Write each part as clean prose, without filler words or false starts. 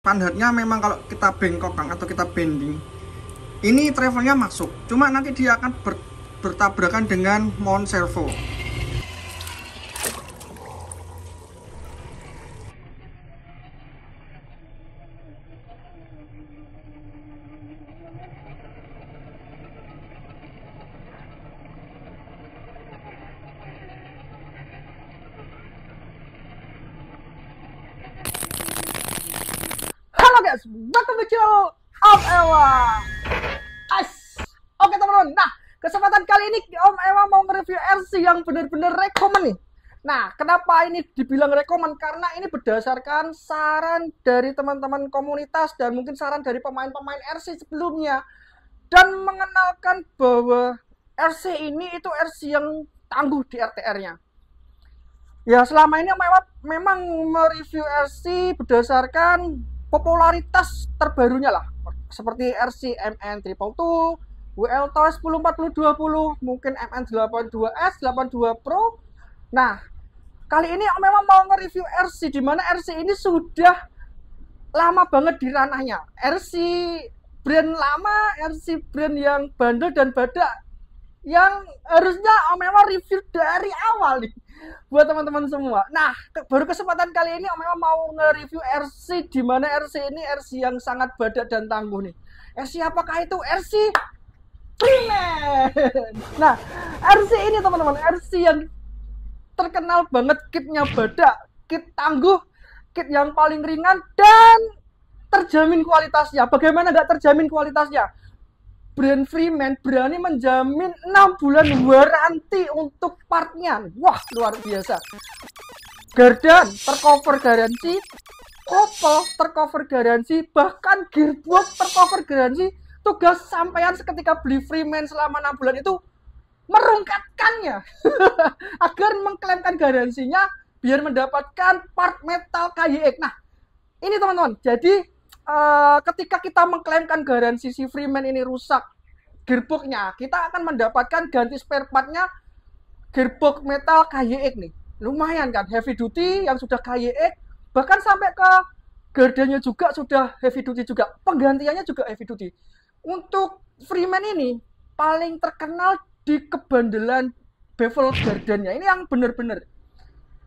standarnya memang kalau kita bengkokkan atau kita bending, ini travelnya masuk, cuma nanti dia akan bertabrakan dengan mount servo. Halo guys, welcome to channel Om Ewa. Oke teman-teman, nah kesempatan kali ini Om Ewa mau nge-review RC yang bener-bener rekomen nih. Nah, kenapa ini dibilang rekomen? Karena ini berdasarkan saran dari teman-teman komunitas dan mungkin saran dari pemain-pemain RC sebelumnya, dan mengenalkan bahwa RC ini itu RC yang tangguh di RTR-nya. Ya, selama ini Om Ewa memang mereview RC berdasarkan popularitas terbarunya lah, seperti RC MN322, WLTOS 104020, mungkin MN82S, 82 Pro. Nah, kali ini memang mau nge-review RC, dimana RC ini sudah lama banget di ranahnya. RC brand lama, RC brand yang bandel dan badak, yang harusnya memang review dari awal nih buat teman-teman semua. Nah, baru kesempatan kali ini memang mau nge-review RC, dimana RC ini RC yang sangat badak dan tangguh nih. RC apakah itu? RC Freeman. Nah, RC ini teman-teman, RC yang terkenal banget kitnya badak, kit tangguh, kit yang paling ringan dan terjamin kualitasnya. Bagaimana nggak terjamin kualitasnya? Brand Freeman berani menjamin 6 bulan waranti untuk partnya. Wah, luar biasa. Gardan tercover garansi, kopel tercover garansi, bahkan gearbox tercover garansi. Tugas sampean seketika beli Freeman selama 6 bulan itu merungkatkannya agar mengklaimkan garansinya biar mendapatkan part metal KYX. Nah, ini teman-teman, jadi ketika kita mengklaimkan garansi si Freeman ini rusak gearboxnya, kita akan mendapatkan ganti spare partnya gearbox metal KYX nih. Lumayan kan, heavy duty yang sudah KYX, bahkan sampai ke gardannya juga sudah heavy duty juga, penggantiannya juga heavy duty. Untuk Freeman ini paling terkenal di kebandelan bevel gardannya, ini yang bener-bener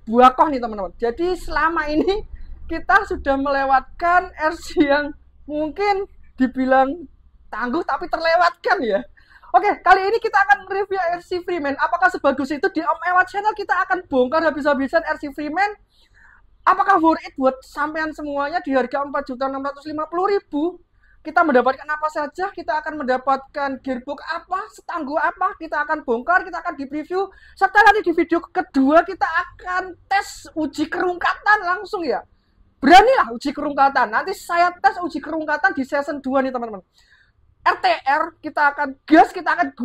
buakoh nih teman-teman. Jadi selama ini kita sudah melewatkan RC yang mungkin dibilang tangguh tapi terlewatkan ya. Oke, kali ini kita akan review RC Freeman. Apakah sebagus itu? Di Om Ewa Channel kita akan bongkar habis-habisan RC Freeman. Apakah worth it buat sampean semuanya di harga 4.650.000? Kita mendapatkan apa saja? Kita akan mendapatkan gearbox apa, setangguh apa? Kita akan bongkar, kita akan di-preview. Serta nanti di video kedua kita akan tes uji kerungkatan langsung ya. Beranilah uji kerungkatan. Nanti saya tes uji kerungkatan di season 2 nih teman-teman. RTR kita akan gas, kita akan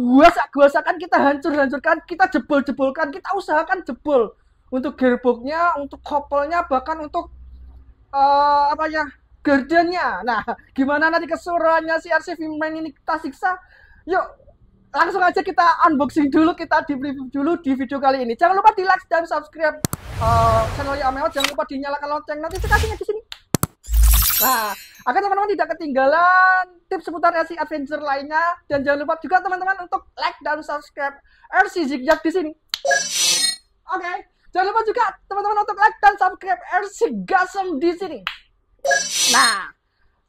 guasakan, kita hancurkan, kita jebol-jebolkan, kita usahakan jebol. Untuk gearboxnya, untuk kopelnya, bahkan untuk gardannya. Nah, gimana nanti keseruannya si RC Freeman ini kita siksa? Yuk, langsung aja kita unboxing dulu, kita di-review dulu di video kali ini. Jangan lupa di like dan subscribe channelnya Om Ewa. Jangan lupa dinyalakan lonceng notifikasinya di sini. Nah, agar teman-teman tidak ketinggalan tips seputar RC Adventure lainnya, dan jangan lupa juga teman-teman untuk like dan subscribe RC Zigzag di sini. Oke, jangan lupa juga teman-teman untuk like dan subscribe RC Gasem di sini. Nah,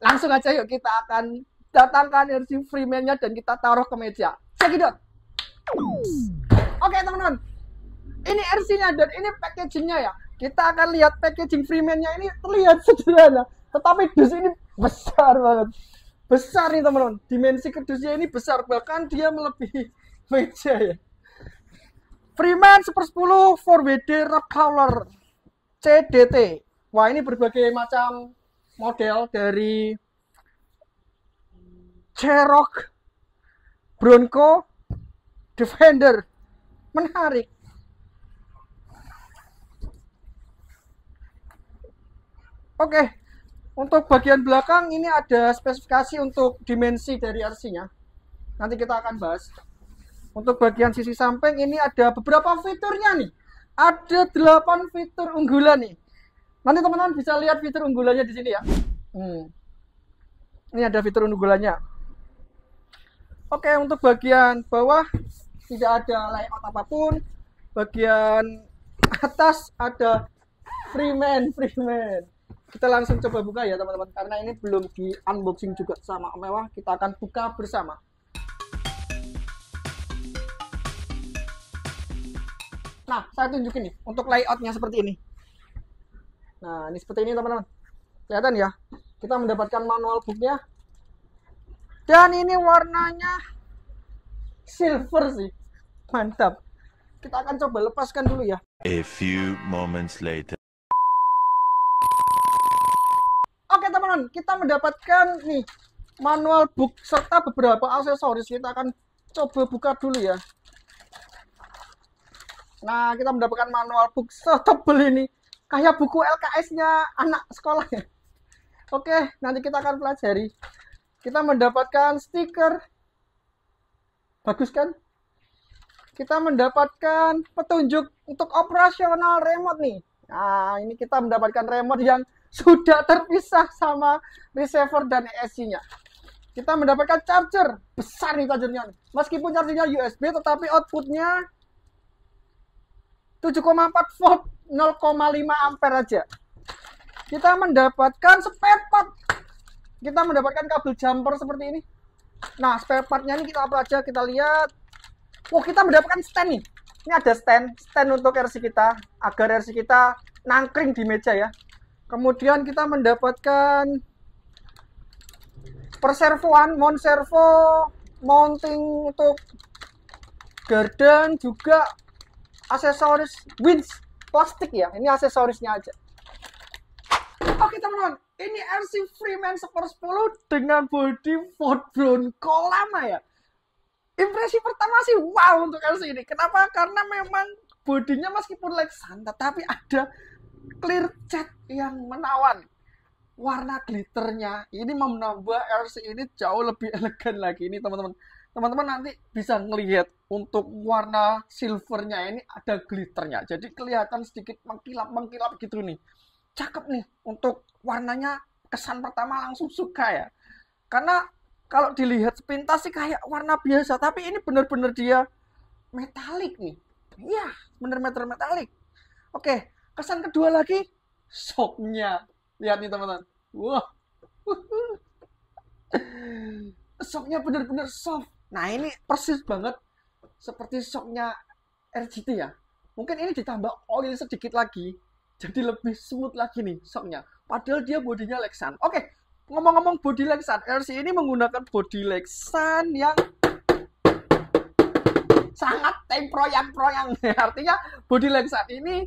langsung aja yuk kita akan datangkan RC Freeman-nya dan kita taruh ke meja. Check it out. Oke teman-teman, ini RC-nya dan ini packaging-nya ya. Kita akan lihat packaging Freeman-nya ini terlihat sederhana, tetapi dus ini besar banget. Besar nih teman-teman, dimensi kedusnya ini besar, bahkan dia melebihi meja ya. Freeman Super 10 4WD Rock Crawler CDT. Wah, ini berbagai macam model dari Cherokee, Bronco, Defender. Menarik. Oke, untuk bagian belakang ini ada spesifikasi untuk dimensi dari RC-nya. Nanti kita akan bahas. Untuk bagian sisi samping ini ada beberapa fiturnya nih. Ada 8 fitur unggulan nih. Nanti teman-teman bisa lihat fitur unggulannya di sini ya. Ini ada fitur unggulannya. Oke, untuk bagian bawah tidak ada layout apapun. Bagian atas ada Freeman. Kita langsung coba buka ya teman-teman, karena ini belum di unboxing juga sama Om Ewang. Kita akan buka bersama. Nah, saya tunjukin nih untuk layoutnya seperti ini. Nah, ini seperti ini teman-teman. Kelihatan ya? Kita mendapatkan manual booknya. Dan ini warnanya silver sih. Mantap. Kita akan coba lepaskan dulu ya. A few moments later. Oke teman-teman, kita mendapatkan nih manual book serta beberapa aksesoris. Kita akan coba buka dulu ya. Nah, kita mendapatkan manual book setebel ini. Kayak buku LKS-nya anak sekolah ya. Oke, nanti kita akan pelajari. Kita mendapatkan stiker. Bagus kan? Kita mendapatkan petunjuk untuk operasional remote nih. Nah, ini kita mendapatkan remote yang sudah terpisah sama receiver dan ESC-nya. Kita mendapatkan charger. Besar nih chargernya. Meskipun chargernya USB, tetapi outputnya 7,4 volt 0,5 ampere aja. Kita mendapatkan spare part. Kita mendapatkan kabel jumper seperti ini. Nah, spare partnya ini kita apa aja, kita lihat. Oh, kita mendapatkan stand nih. Ini ada stand untuk RC kita, agar RC kita nangkring di meja ya. Kemudian kita mendapatkan perservoan, mount servo, mounting untuk garden, juga aksesoris winch plastik ya. Ini aksesorisnya aja. Oke teman-teman, ini RC Freeman Super 10 dengan body Ford Bronco lama ya. Impresi pertama sih wow untuk RC ini. Kenapa? Karena memang bodinya meskipun Lexan, tetapi ada clear cat yang menawan. Warna glitternya ini menambah RC ini jauh lebih elegan lagi. Ini teman-teman. Teman-teman nanti bisa ngelihat untuk warna silvernya ini ada glitternya. Jadi kelihatan sedikit mengkilap gitu nih. Cakep nih untuk warnanya, kesan pertama langsung suka ya. Karena kalau dilihat sepintas sih kayak warna biasa, tapi ini bener-bener dia metalik nih. Iya, bener-bener metalik. Oke, kesan kedua lagi shocknya. Lihat nih teman-teman. Wah. Shocknya bener-bener soft. Nah ini persis banget seperti shocknya RGT ya. Mungkin ini ditambah oil sedikit lagi, jadi lebih smooth lagi nih shocknya. Padahal dia bodinya Lexan. Oke, ngomong-ngomong body Lexan, RC ini menggunakan body Lexan yang sangat temproyang-proyang. Artinya body Lexan ini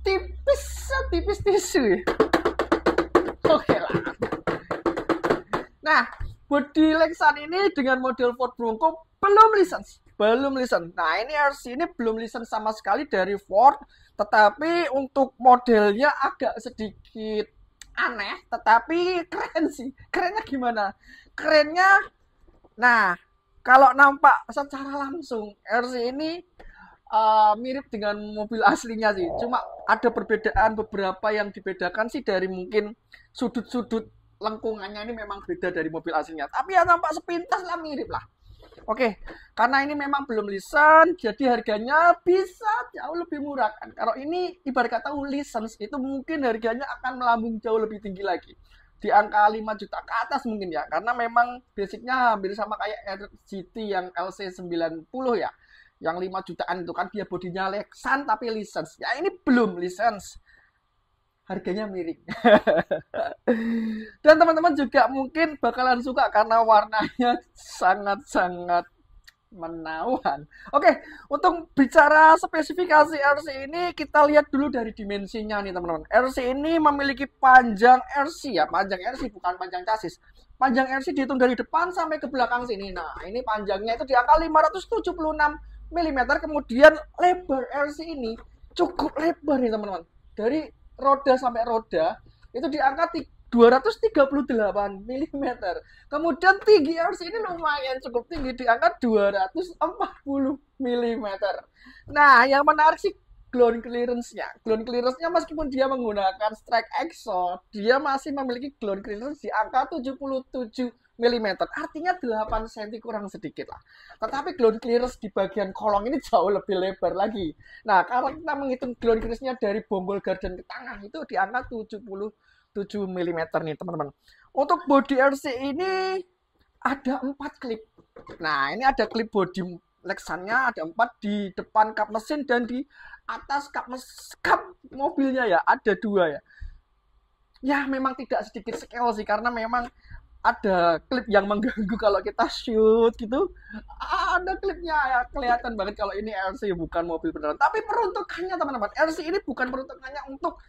tipis tisu. Oke lah. Nah, body Lexan ini dengan model Ford Bronco belum lisensi. Nah, ini RC ini belum lisensi sama sekali dari Ford, tetapi untuk modelnya agak sedikit aneh, tetapi keren sih. Kerennya gimana? Kerennya, nah, kalau nampak secara langsung, RC ini mirip dengan mobil aslinya sih. Cuma ada perbedaan beberapa yang dibedakan sih dari mungkin sudut-sudut lengkungannya ini memang beda dari mobil aslinya. Tapi ya nampak sepintas lah mirip lah. Oke, karena ini memang belum lisensi, jadi harganya bisa jauh lebih murah kan. Kalau ini ibarat kata lisensi itu mungkin harganya akan melambung jauh lebih tinggi lagi. Di angka 5 juta ke atas mungkin ya. Karena memang basicnya hampir sama kayak RGT yang LC90 ya. Yang 5 jutaan itu kan dia bodinya Lexan tapi lisensi. Ya ini belum lisensi. Harganya miring. Dan teman-teman juga mungkin bakalan suka karena warnanya sangat-sangat menawan. Oke, untuk bicara spesifikasi RC ini kita lihat dulu dari dimensinya nih teman-teman. RC ini memiliki panjang RC ya, panjang RC bukan panjang chassis. Panjang RC dihitung dari depan sampai ke belakang sini. Nah, ini panjangnya itu di angka 576 mm. Kemudian lebar RC ini cukup lebar nih teman-teman. Dari roda sampai roda itu di angka 238 mm. Kemudian tinggi RC ini lumayan cukup tinggi di angka 240 mm. Nah, yang menarik sih ground clearance-nya. Ground clearance-nya meskipun dia menggunakan strike exhaust, dia masih memiliki ground clearance di angka 77 mm. Artinya 8 cm kurang sedikit lah. Tetapi ground clearance di bagian kolong ini jauh lebih lebar lagi. Nah, kalau kita menghitung ground clearance-nya dari bonggol gardan ke tengah itu di angka 77 mm nih, teman-teman. Untuk body RC ini ada 4 klip. Nah, ini ada klip body Lexan-nya, ada 4 di depan kap mesin dan di atas kap mobilnya ya, ada 2 ya. Ya, memang tidak sedikit scale sih, karena memang ada klip yang mengganggu kalau kita shoot gitu. Ada klipnya ya, kelihatan banget kalau ini RC bukan mobil beneran. Tapi peruntukannya teman-teman, RC ini bukan peruntukannya untuk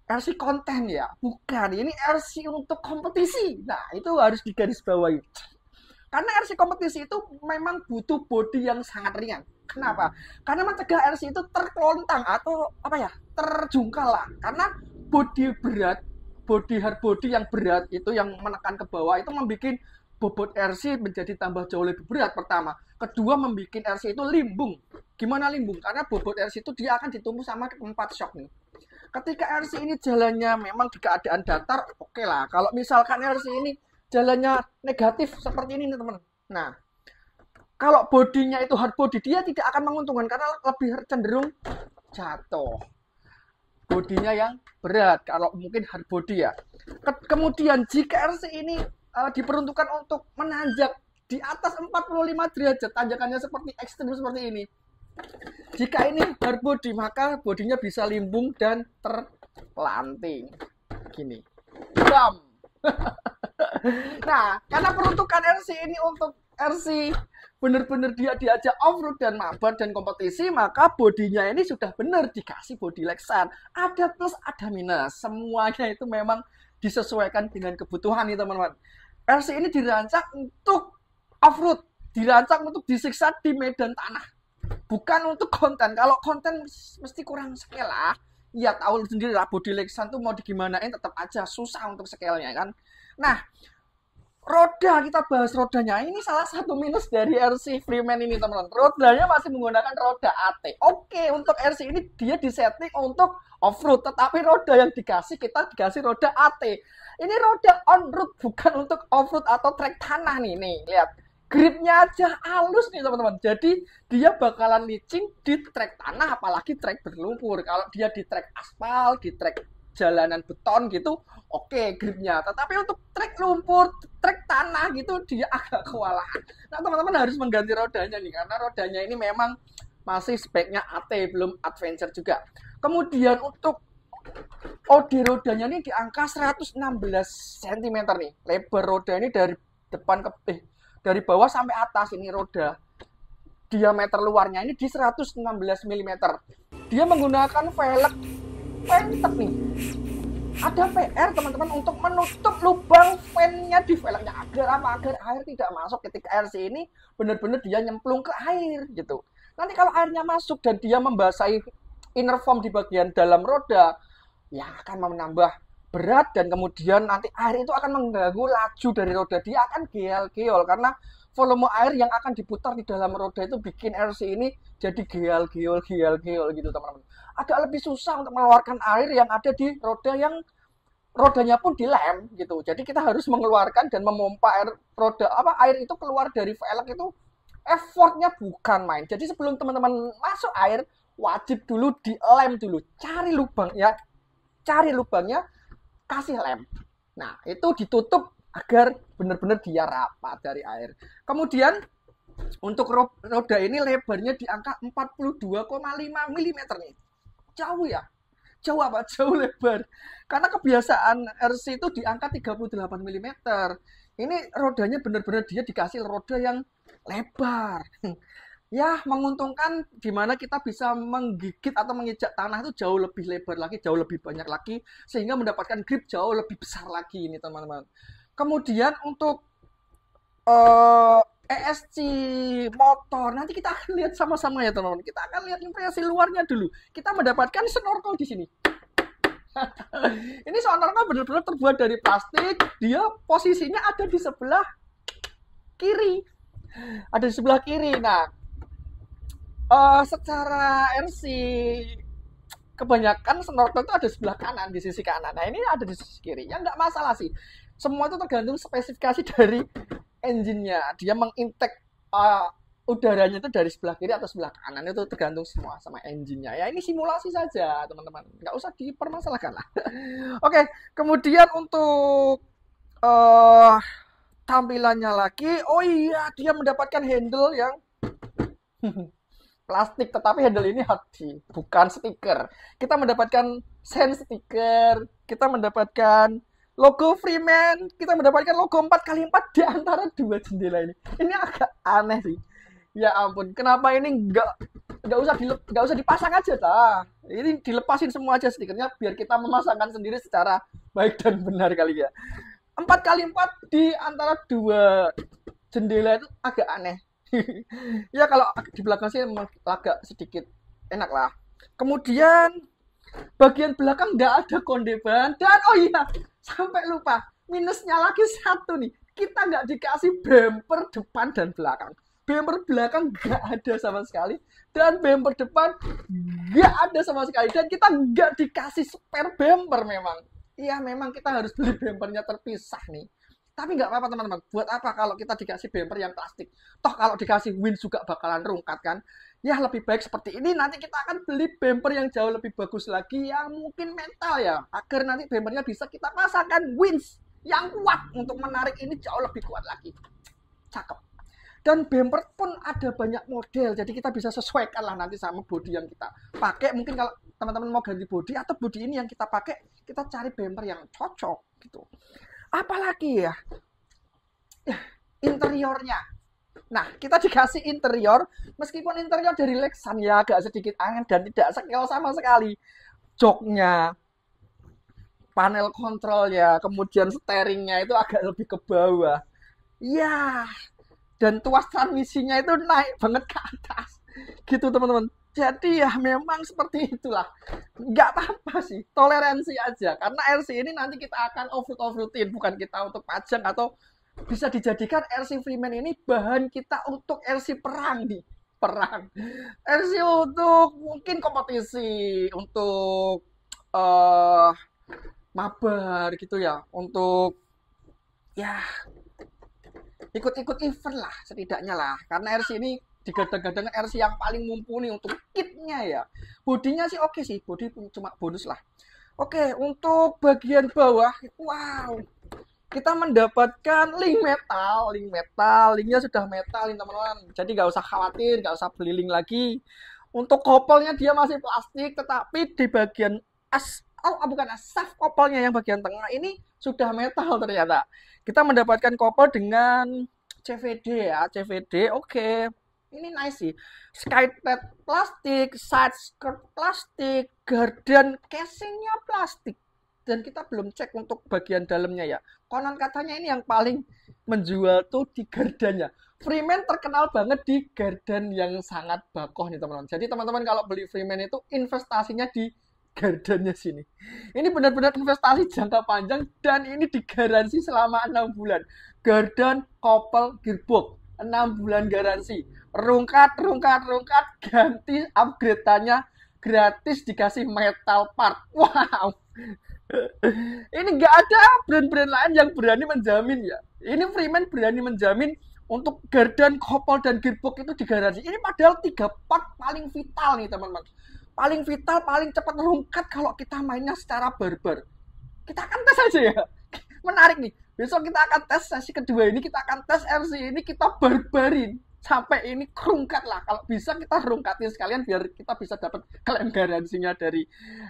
RC konten ya, bukan. Ini RC untuk kompetisi. Nah, itu harus digarisbawahi. Karena RC kompetisi itu memang butuh bodi yang sangat ringan. Kenapa? Karena mencegah RC itu terkelontang atau terjungkal lah. Karena bodi berat, hard body yang berat itu yang menekan ke bawah itu membuat bobot RC menjadi tambah jauh lebih berat pertama. Kedua, membuat RC itu limbung. Gimana limbung? Karena bobot RC itu dia akan ditumbuh sama tempat shock nih. Ketika RC ini jalannya memang di keadaan datar, oke lah. Kalau misalkan RC ini jalannya negatif seperti ini nih teman. Nah, kalau bodinya itu hard body, dia tidak akan menguntungkan karena lebih cenderung jatuh. Bodinya yang berat, kalau mungkin hard body ya. Kemudian jika RC ini diperuntukkan untuk menanjak di atas 45 derajat, tanjakannya seperti ekstrim seperti ini. Jika ini hard body, maka bodinya bisa limbung dan terpelanting. Gini. Bam. Nah, karena peruntukan RC ini untuk RC benar-benar dia diajak off-road dan mabar dan kompetisi, maka bodinya ini sudah benar dikasih body Lexan. Ada plus, ada minus. Semuanya itu memang disesuaikan dengan kebutuhan nih teman-teman. RC ini dirancang untuk off-road, dirancang untuk disiksa di medan tanah. Bukan untuk konten. Kalau konten mesti kurang scale lah. Ya tahu sendiri lah, body Lexan tuh mau digimanain tetap aja susah untuk scale-nya kan. Nah, roda, kita bahas rodanya. Ini salah satu minus dari RC Freeman ini teman-teman. Rodanya masih menggunakan roda AT. Oke, untuk RC ini dia disetting untuk off-road, tetapi roda yang kita dikasih roda AT. Ini roda on-road, bukan untuk off-road atau trek tanah nih. Nih, lihat. Gripnya aja halus nih teman-teman. Jadi dia bakalan licin di trek tanah, apalagi trek berlumpur. Kalau dia di trek aspal, di trek jalanan beton gitu, oke gripnya. Tetapi untuk trek lumpur, trek tanah gitu, dia agak kewalahan. Nah teman-teman harus mengganti rodanya nih, karena rodanya ini memang masih speknya AT, belum adventure juga. Kemudian untuk OD rodanya ini di angka 116 cm nih. Lebar roda ini dari depan dari bawah sampai atas ini roda. Diameter luarnya ini di 116 mm. Dia menggunakan velg pentek nih. Ada PR teman-teman untuk menutup lubang fan-nya di velgnya agar apa? Agar air tidak masuk ketika RC ini benar-benar dia nyemplung ke air gitu. Nanti kalau airnya masuk dan dia membasahi inner foam di bagian dalam roda, ya akan menambah berat dan kemudian nanti air itu akan mengganggu laju dari roda. Dia akan geol-geol karena volume air yang akan diputar di dalam roda itu bikin RC ini jadi geol-geol gitu teman-teman. Agak lebih susah untuk mengeluarkan air yang ada di roda yang rodanya pun dilem gitu. Jadi kita harus mengeluarkan dan memompa air itu keluar dari velg itu effortnya bukan main. Jadi sebelum teman-teman masuk air wajib dulu dilem dulu, cari lubangnya, kasih lem. Nah, itu ditutup agar benar-benar dia rapat dari air. Kemudian untuk roda ini lebarnya di angka 42,5 mm nih. Jauh ya. Jauh apa? Jauh lebar. Karena kebiasaan RC itu di angka 38 mm. Ini rodanya benar-benar dia dikasih roda yang lebar. Ya, menguntungkan di mana kita bisa menggigit atau menginjak tanah itu jauh lebih lebar lagi, jauh lebih banyak lagi, sehingga mendapatkan grip jauh lebih besar lagi ini teman-teman. Kemudian untuk ESC motor, nanti kita akan lihat sama-sama ya teman-teman. Kita akan lihat impresi luarnya dulu. Kita mendapatkan snorkel di sini. Ini snorkel benar-benar terbuat dari plastik. Dia posisinya ada di sebelah kiri. Ada di sebelah kiri. Nah, secara RC kebanyakan snorkel itu ada sebelah kanan, di sisi kanan. Nah ini ada di sisi kiri. Ya nggak masalah sih. Semua itu tergantung spesifikasi dari engine-nya. Dia mengintek udaranya itu dari sebelah kiri atau sebelah kanan, itu tergantung semua sama engine-nya. Ya ini simulasi saja teman-teman, nggak usah dipermasalahkan lah. Oke, kemudian untuk tampilannya lagi, oh iya dia mendapatkan handle yang plastik, tetapi handle ini hard, bukan stiker. Kita mendapatkan sense stiker, kita mendapatkan logo Freeman, kita mendapatkan logo 4x4 di antara dua jendela ini. Ini agak aneh sih. Ya ampun, kenapa ini nggak usah dipasang aja ta? Ini dilepasin semua aja stikernya biar kita memasangkan sendiri secara baik dan benar kali ya. 4x4 di antara dua jendela itu agak aneh. Ya kalau di belakang sih agak sedikit enak lah. Kemudian bagian belakang nggak ada konde ban, dan oh iya sampai lupa, minusnya lagi satu nih, kita nggak dikasih bumper depan dan belakang. Bumper belakang nggak ada sama sekali, dan bumper depan nggak ada sama sekali, dan kita nggak dikasih spare bumper. Memang iya, memang kita harus beli bumpernya terpisah nih, tapi nggak apa-apa teman-teman. Buat apa kalau kita dikasih bumper yang plastik? Toh kalau dikasih winch juga bakalan rungkat kan. Ya lebih baik seperti ini. Nanti kita akan beli bumper yang jauh lebih bagus lagi, yang mungkin metal ya, agar nanti bumpernya bisa kita pasangkan winch yang kuat untuk menarik ini jauh lebih kuat lagi. Cakep. Dan bumper pun ada banyak model, jadi kita bisa sesuaikan lah nanti sama body yang kita pakai. Mungkin kalau teman-teman mau ganti body atau body ini yang kita pakai, kita cari bumper yang cocok gitu. Apalagi ya, interiornya. Nah, kita dikasih interior, meskipun interior dari Lexan ya agak sedikit aneh dan tidak sekel sama sekali. Joknya, panel kontrolnya, kemudian steeringnya itu agak lebih ke bawah. Ya, dan tuas transmisinya itu naik banget ke atas. Gitu teman-teman. Jadi ya memang seperti itulah. Nggak apa-apa sih, toleransi aja. Karena RC ini nanti kita akan off-road-in, bukan kita untuk pajang atau bisa dijadikan RC Freeman ini bahan kita untuk RC perang nih. Perang. RC untuk mungkin kompetisi, untuk mabar gitu ya. Untuk ya ikut-ikut event lah setidaknya lah, karena RC ini digadang-gadang RC yang paling mumpuni untuk kitnya ya. Bodinya sih oke sih, body cuma bonus lah. Oke, untuk bagian bawah, wow, kita mendapatkan link metal, linknya sudah metal nih teman-teman, jadi nggak usah khawatir, nggak usah beli link lagi. Untuk kopelnya dia masih plastik, tetapi di bagian shaft kopelnya yang bagian tengah ini sudah metal ternyata. Kita mendapatkan kopel dengan CVD ya, CVD, oke. Ini nice sih. Skypad plastik, side skirt plastik, gardan casingnya plastik. Dan kita belum cek untuk bagian dalamnya ya. Konon katanya ini yang paling menjual tuh di gardannya. Freeman terkenal banget di gardan yang sangat bakoh nih teman-teman. Jadi teman-teman kalau beli Freeman itu investasinya di gardannya sini. Ini benar-benar investasi jangka panjang dan ini digaransi selama 6 bulan. Gardan, kopel, gearbox, 6 bulan garansi. Rungkat, ganti upgrade-nya gratis, dikasih metal part. Wow. Ini nggak ada brand-brand lain yang berani menjamin ya. Ini Freeman berani menjamin untuk gardan, kopel, dan gearbox itu digaransi. Ini padahal 3 part paling vital nih teman-teman. Paling vital, paling cepat rungkat kalau kita mainnya secara barbar. Kita akan tes aja ya. Menarik nih. Besok kita akan tes sesi kedua ini, kita akan tes RC ini, kita barbarin. Sampai ini kerungkat lah. Kalau bisa kita rungkatin sekalian biar kita bisa dapat klaim garansinya dari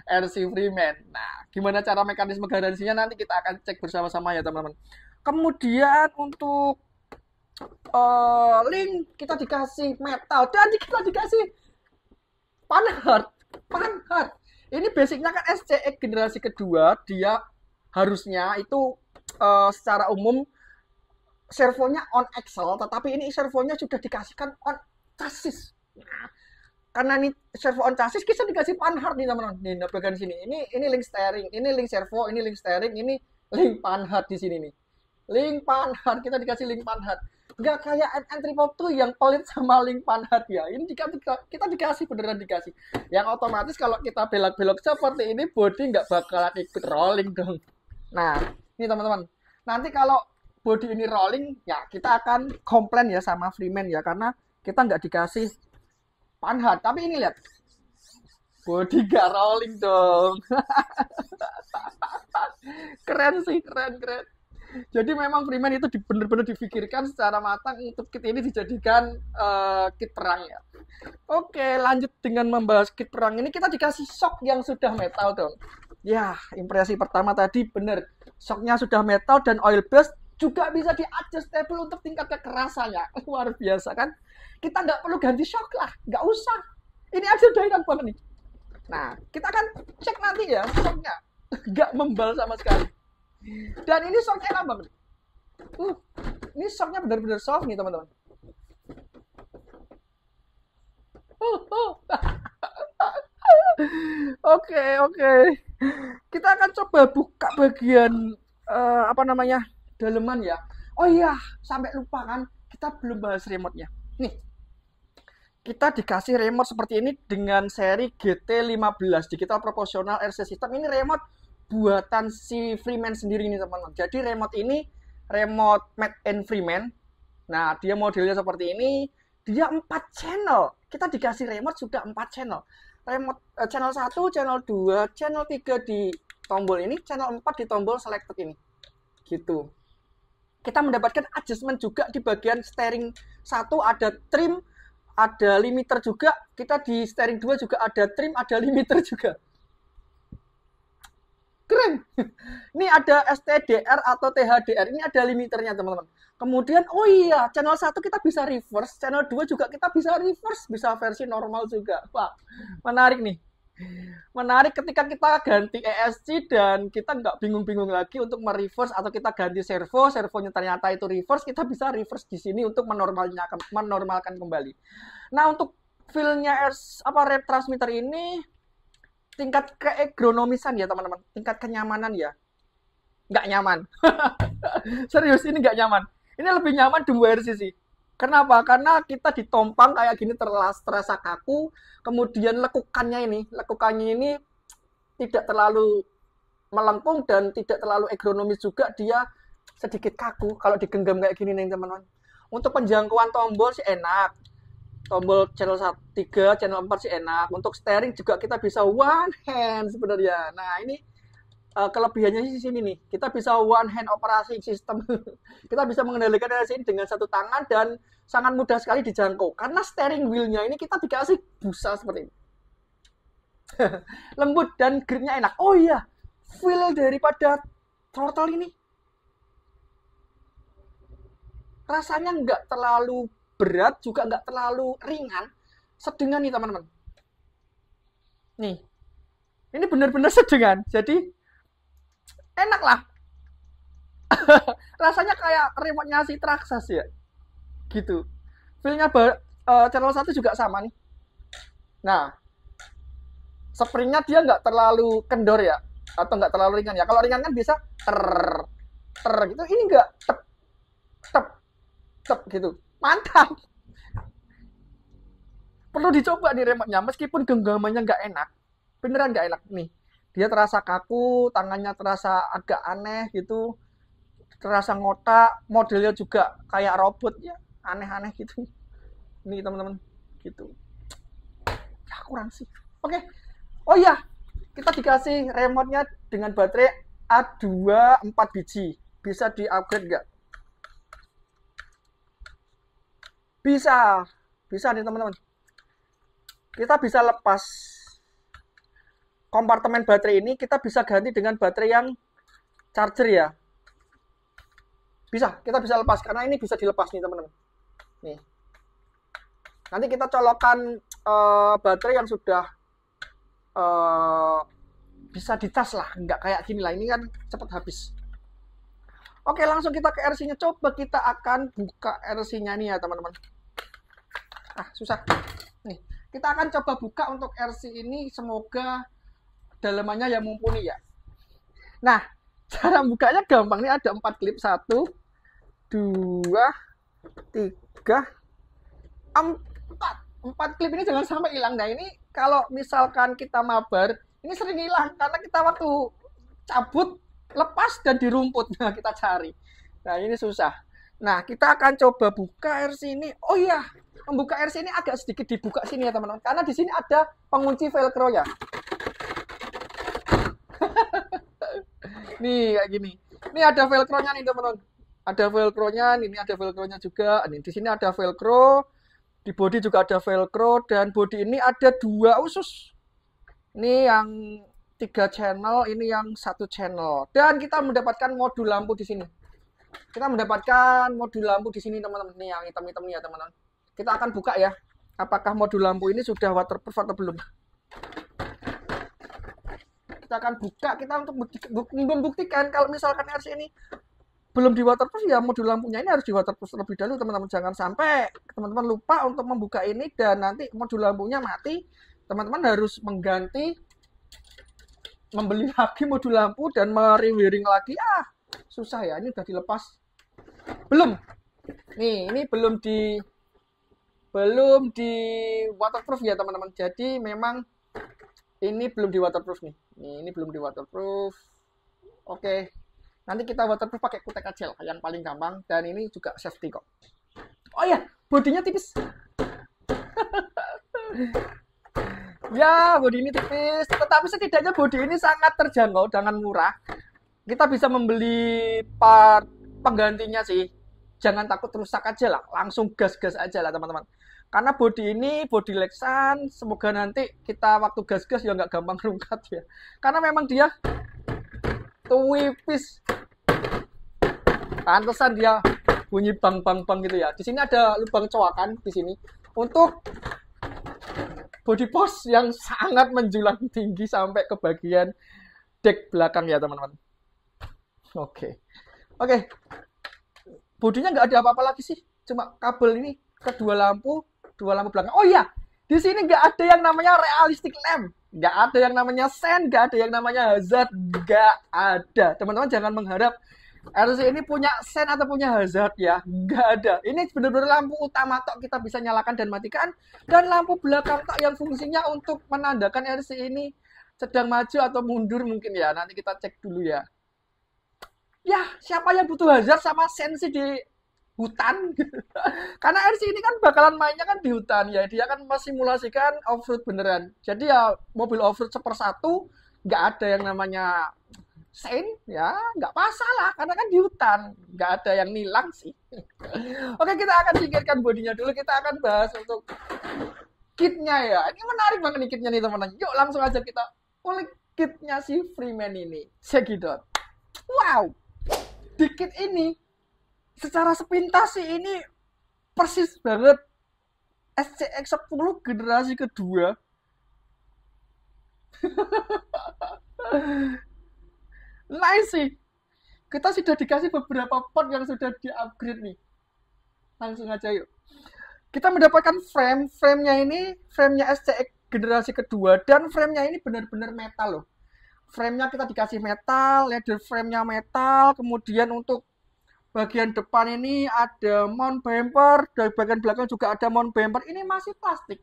RC Freeman. Nah, gimana cara mekanisme garansinya nanti kita akan cek bersama-sama ya teman-teman. Kemudian untuk link kita dikasih metal dan kita dikasih panhard. Ini basicnya kan SCX generasi kedua, dia harusnya itu secara umum servonya on axle, tetapi ini servonya sudah dikasihkan on chassis. Nah, karena ini servo on chassis, kita dikasih panhard nih teman-teman. Nih bagian sini. Ini link steering, ini link servo, ini link steering, ini link panhard di sini nih. Link panhard, kita dikasih link panhard. nggak kayak MN2 yang pelit sama link panhat ya. Ini kita dikasih, beneran dikasih. Yang otomatis kalau kita belok-belok seperti ini, body nggak bakalan ikut rolling dong. Nah, ini teman-teman. Nanti kalau body ini rolling, ya kita akan komplain ya sama Freeman ya, karena kita nggak dikasih panhat. Tapi ini lihat, body nggak rolling dong. Keren sih, keren. Jadi memang Freeman itu benar-benar dipikirkan secara matang untuk kit ini dijadikan kit perang ya. Oke, lanjut dengan membahas kit perang ini, kita dikasih shock yang sudah metal dong. Ya, impresi pertama tadi bener. Shocknya sudah metal dan oil base juga bisa di adjustable untuk tingkat kekerasannya. Luar biasa kan? Kita nggak perlu ganti shock lah, nggak usah. Ini aja udah enak banget nih. Nah, kita akan cek nanti ya shocknya. Nggak membal sama sekali. Dan ini shocknya enak banget. Ini shocknya benar-benar soft nih teman-teman. Oke. Kita akan coba buka bagian daleman ya. Oh iya, sampai lupa kan, kita belum bahas remote-nya. Nih, kita dikasih remote seperti ini dengan seri GT15 Digital Proportional RC System. Ini remote buatan si Freeman sendiri nih teman-teman. Jadi remote ini remote made in Freeman. Nah, dia modelnya seperti ini. Dia 4 channel. Kita dikasih remote sudah 4 channel. Remote channel 1, channel 2, channel 3 di tombol ini, channel 4 di tombol selected ini. Gitu. Kita mendapatkan adjustment juga di bagian steering 1, ada trim, ada limiter juga. Kita di steering 2 juga ada trim, ada limiter juga. Keren. Ini ada STDR atau THDR. Ini ada limiternya teman-teman. Kemudian, oh iya, channel 1 kita bisa reverse. Channel 2 juga kita bisa reverse. Bisa versi normal juga. Wah, menarik nih. Menarik ketika kita ganti ESC dan kita nggak bingung-bingung lagi untuk mereverse atau kita ganti servo. Servonya ternyata itu reverse. Kita bisa reverse di sini untuk menormalkan kembali. Nah, untuk feel-nya rep transmitter ini tingkat keergonomisan ya teman-teman, tingkat kenyamanan ya, nggak nyaman. Serius, ini nggak nyaman. Ini lebih nyaman di WRC sih. Kenapa? Karena kita ditompang kayak gini terasa kaku, kemudian lekukannya ini tidak terlalu melengkung dan tidak terlalu ergonomis juga, dia sedikit kaku kalau digenggam kayak gini nih teman-teman. Untuk penjangkauan tombol sih enak. Tombol channel 3, channel 4 sih enak. Untuk steering juga kita bisa one hand sebenarnya. Nah, ini kelebihannya di sini nih. Kita bisa one hand operasi sistem. Kita bisa mengendalikan RC ini dengan satu tangan dan sangat mudah sekali dijangkau. Karena steering wheel-nya ini kita dikasih busa seperti ini. Lembut dan gripnya enak. Oh iya, feel daripada throttle ini rasanya nggak terlalu berat, juga nggak terlalu ringan, sedengan nih teman-teman. Nih, ini benar-benar sedengan, jadi enak lah. Rasanya kayak remote-nya si Traxxas ya, gitu. Feel-nya channel 1 juga sama nih. Nah, spring-nya dia nggak terlalu kendor ya, atau nggak terlalu ringan ya. Kalau ringan kan bisa ter gitu, ini nggak tep gitu. Mantap. Perlu dicoba nih remote-nya, meskipun genggamannya nggak enak, beneran nggak enak nih. Dia terasa kaku, tangannya terasa agak aneh gitu, terasa ngotak, modelnya juga kayak robot ya, aneh-aneh gitu. Ini teman-teman, gitu. Ya kurang sih. Oke. Oh iya, kita dikasih remote-nya dengan baterai A2 4 biji. Bisa di-upgrade nggak? Bisa nih teman-teman. Kita bisa lepas kompartemen baterai ini, kita bisa ganti dengan baterai yang charger ya. Bisa, kita bisa lepas karena ini bisa dilepas nih teman-teman. Nih. Nanti kita colokkan baterai yang sudah bisa ditas lah, nggak kayak gini lah. Ini kan cepat habis. Oke, langsung kita ke RC-nya. Coba kita akan buka RC-nya nih ya teman-teman. Susah. Nih, kita akan coba buka untuk RC ini, semoga dalamannya yang mumpuni ya. Nah, cara bukanya gampang nih, ada 4 klip, 1, 2, 3, 4 klip ini jangan sampai hilang. Nah ini kalau misalkan kita mabar, ini sering hilang karena kita waktu cabut lepas dan di rumput. Nah kita cari. Nah ini susah. Nah kita akan coba buka RC ini. Oh iya, membuka RC ini agak sedikit dibuka sini ya teman-teman, karena di sini ada pengunci velcro ya. Nih kayak gini. Ini ada velcro-nya nih teman-teman. Ada velcro-nya, ini ada velcro-nya juga. Ini di sini ada velcro, di bodi juga ada velcro, dan bodi ini ada 2 usus. Ini yang 3 channel, ini yang 1 channel. Dan kita mendapatkan modul lampu di sini. Kita mendapatkan modul lampu di sini teman-teman. Nih yang hitam-hitam nih ya teman-teman. Kita akan buka ya. Apakah modul lampu ini sudah waterproof atau belum? Kita akan buka, kita untuk membuktikan kalau misalkan RC ini belum di waterproof, ya modul lampunya ini harus di waterproof terlebih dahulu teman-teman. Jangan sampai teman-teman lupa untuk membuka ini dan nanti modul lampunya mati. Teman-teman harus membeli lagi modul lampu dan merewiring lagi. Susah ya, ini udah dilepas. Belum. Nih, ini belum di waterproof ya teman-teman. Jadi memang ini belum di waterproof nih. Ini belum di waterproof. Oke. Nanti kita waterproof pakai kutek gel yang paling gampang, dan ini juga safety kok. Oh ya, bodinya tipis. Ya, bodi ini tipis, tetapi setidaknya bodi ini sangat terjangkau dengan murah. Kita bisa membeli part penggantinya sih. Jangan takut rusak aja lah, langsung gas-gas aja lah teman-teman. Karena bodi ini bodi Lexan, semoga nanti kita waktu gas-gas ya nggak gampang rungkat ya. Karena memang dia tipis. Pantesan dia bunyi bang-bang-bang gitu ya. Di sini ada lubang coakan di sini untuk body post yang sangat menjulang tinggi sampai ke bagian deck belakang ya teman-teman. Oke. Bodinya nggak ada apa-apa lagi sih, cuma kabel ini kedua lampu belakang. Oh iya, di sini nggak ada yang namanya realistic lamp, nggak ada yang namanya sen, nggak ada yang namanya hazard, nggak ada. Teman-teman jangan mengharap RC ini punya sen atau punya hazard ya, nggak ada. Ini benar-benar lampu utama tok kita bisa nyalakan dan matikan, dan lampu belakang tok yang fungsinya untuk menandakan RC ini sedang maju atau mundur mungkin ya. Nanti kita cek dulu ya. Ya, siapa yang butuh hazard sama sensi di hutan? Karena RC ini kan bakalan mainnya kan di hutan ya. Dia kan memsimulasikan off-road beneran. Jadi ya mobil off-road 1/1 nggak ada yang namanya sen ya, nggak masalah karena kan di hutan, nggak ada yang nilang sih. Oke, kita akan singkirkan bodinya dulu. Kita akan bahas untuk kitnya ya. Ini menarik banget nih kitnya nih teman-teman. Yuk langsung aja kita ulik kitnya si Freeman ini. Segidot. Wow. Di kit ini secara sepintas sih ini persis banget SCX-10 generasi kedua. Nice sih. Kita sudah dikasih beberapa part yang sudah di-upgrade nih. Langsung aja yuk. Kita mendapatkan frame-nya ini, frame-nya SCX generasi kedua, dan frame-nya ini benar-benar metal loh. Frame-nya kita dikasih metal, leather frame-nya metal, kemudian untuk bagian depan ini ada mount bumper, dari bagian belakang juga ada mount bumper, ini masih plastik.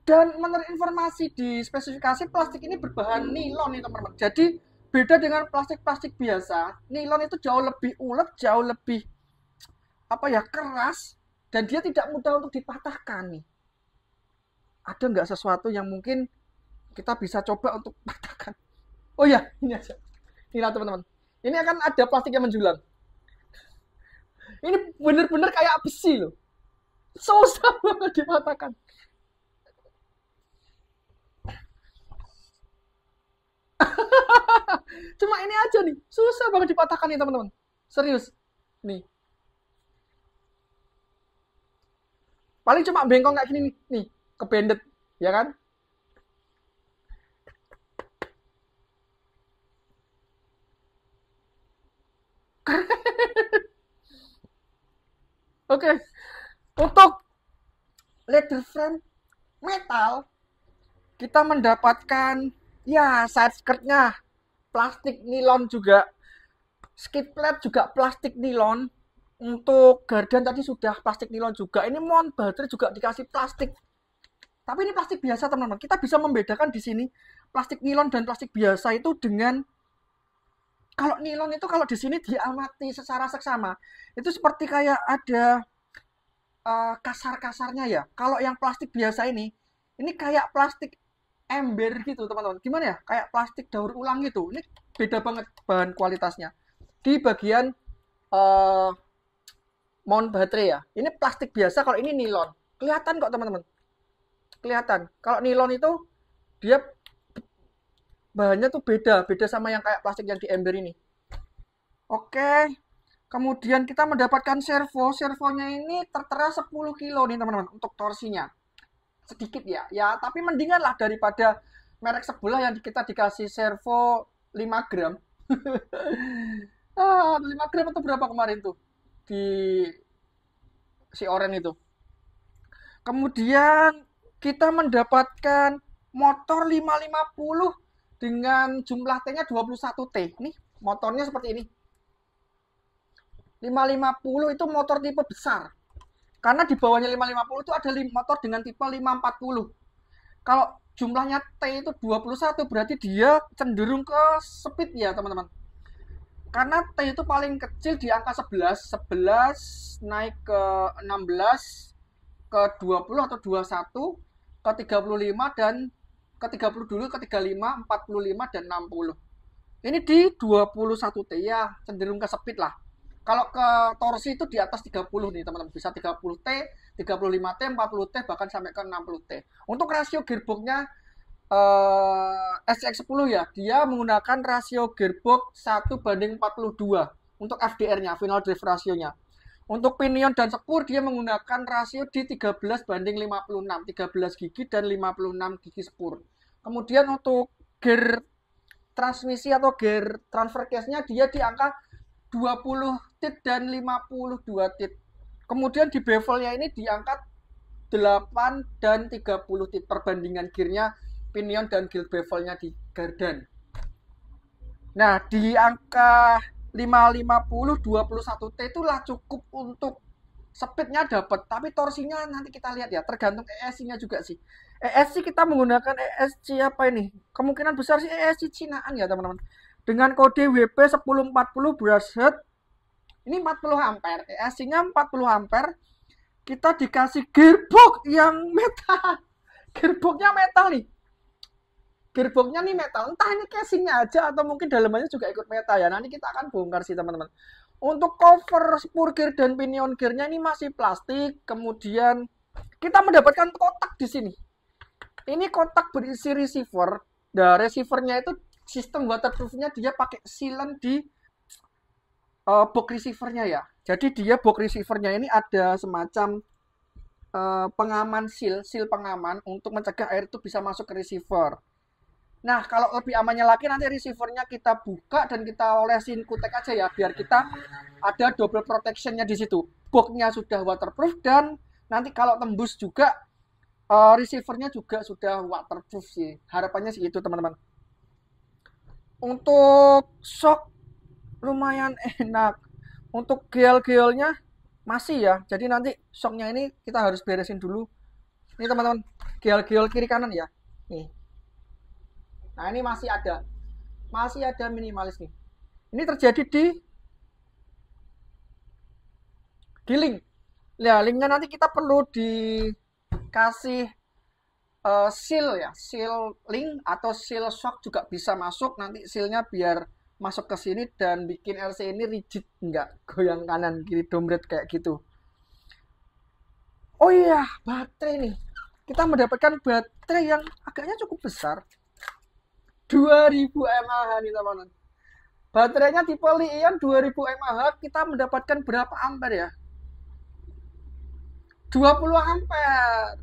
Dan menurut informasi di spesifikasi, plastik ini berbahan nilon nih teman-teman. Jadi beda dengan plastik-plastik biasa, nilon itu jauh lebih ulet, jauh lebih keras, dan dia tidak mudah untuk dipatahkan nih. Ada nggak sesuatu yang mungkin kita bisa coba untuk patahkan? Oh ya, ini aja. Ini lah teman-teman. Ini akan ada plastik yang menjulang. Ini bener-bener kayak besi loh. Susah banget dipatahkan. Cuma ini aja nih, susah banget dipatahkan nih teman-teman. Serius. Nih. Paling cuma bengkong kayak gini nih, kebendet, ya kan? Oke. Untuk leather frame metal kita mendapatkan ya side skirtnya plastik nilon juga, skid plate juga plastik nilon, Untuk gardan tadi sudah plastik nilon juga. Ini mount baterai juga dikasih plastik. Tapi ini plastik biasa teman-teman. Kita bisa membedakan di sini plastik nilon dan plastik biasa itu dengan, kalau nilon itu kalau di sini diamati secara seksama itu seperti kayak ada kasar-kasarnya ya. Kalau yang plastik biasa ini kayak plastik ember gitu teman-teman. Gimana ya? Kayak plastik daur ulang gitu. Ini beda banget bahan kualitasnya. Di bagian uh, mount baterai ya. Ini plastik biasa, kalau ini nilon. Kelihatan kok teman-teman. Kelihatan. Kalau nilon itu dia bahannya tuh beda sama yang kayak plastik yang di ember ini. Oke. Kemudian kita mendapatkan servo. Servonya ini tertera 10 kilo nih teman-teman untuk torsinya. Sedikit ya. Ya, tapi mendingan lah daripada merek sebelah yang kita dikasih servo 5 gram. 5 gram atau berapa kemarin tuh di si oren itu. Kemudian kita mendapatkan motor 550 dengan jumlah T-nya 21 T. Nih, motornya seperti ini. 550 itu motor tipe besar. Karena di bawahnya 550 itu ada motor dengan tipe 540. Kalau jumlahnya T itu 21 berarti dia cenderung ke speed ya, teman-teman. Karena T itu paling kecil di angka 11 naik ke 16 ke 20 atau 21 ke 35 dan ke 30 dulu, ke 35, 45 dan 60. Ini di 21 T ya, cenderung ke speed lah. Kalau ke torsi itu di atas 30 nih teman-teman, bisa 30 T, 35 T, 40 T, bahkan sampai ke 60 T. Untuk rasio gearboxnya SCX10 ya, dia menggunakan rasio gearbox 1:42 untuk FDR-nya, final drive rasionya. Untuk pinion dan sepur dia menggunakan rasio di 13:56, 13 gigi dan 56 gigi sepur. Kemudian untuk gear transmisi atau gear transfer case-nya dia di angka 20 tit dan 52 tit. Kemudian di bevelnya ini diangkat 8 dan 30 tit perbandingan gearnya pinion dan gear bevelnya di gardan. Nah, di angka 550 21 T itulah cukup untuk speednya dapat, tapi torsinya nanti kita lihat ya, tergantung ESC-nya juga sih. ESC kita menggunakan ESC apa ini? Kemungkinan besar sih ESC Cinaan ya, teman-teman. Dengan kode WP1040 brush head. Ini 40 ampere, ESC-nya 40 ampere. Kita dikasih gearbox yang metal. Gearboxnya metal nih. Gearboxnya nih metal. Entah ini casingnya aja atau mungkin dalamannya juga ikut metal ya. Nanti kita akan bongkar sih teman-teman. Untuk cover spur gear dan pinion gearnya ini masih plastik. Kemudian kita mendapatkan kotak di sini. Ini kotak berisi receiver. Nah, receivernya itu sistem waterproofnya dia pakai sealant di box receivernya ya. Jadi dia box receivernya ini ada semacam pengaman seal pengaman untuk mencegah air itu bisa masuk ke receiver. Nah, kalau lebih amannya lagi nanti receivernya kita buka dan kita olesin kutek aja ya, biar kita ada double protectionnya di situ. Boxnya sudah waterproof dan nanti kalau tembus juga receivernya juga sudah waterproof sih. Harapannya sih itu teman-teman. Untuk shock lumayan enak. Untuk geol-geolnya masih ya. Jadi nanti shocknya ini kita harus beresin dulu. Ini teman-teman, geol-geol kiri kanan ya. Nih. Nah, ini masih ada minimalis nih. Ini terjadi di link. Nah, linknya nanti kita perlu dikasih seal ya, seal link atau seal shock juga bisa masuk. Nanti sealnya biar masuk ke sini dan bikin LC ini rigid, enggak goyang kanan kiri dompet kayak gitu. Oh iya, baterai nih. Kita mendapatkan baterai yang agaknya cukup besar. 2000 mAh nih teman-teman. Baterainya tipe Li-ion 2000 mAh, kita mendapatkan berapa ampere ya? 20 ampere.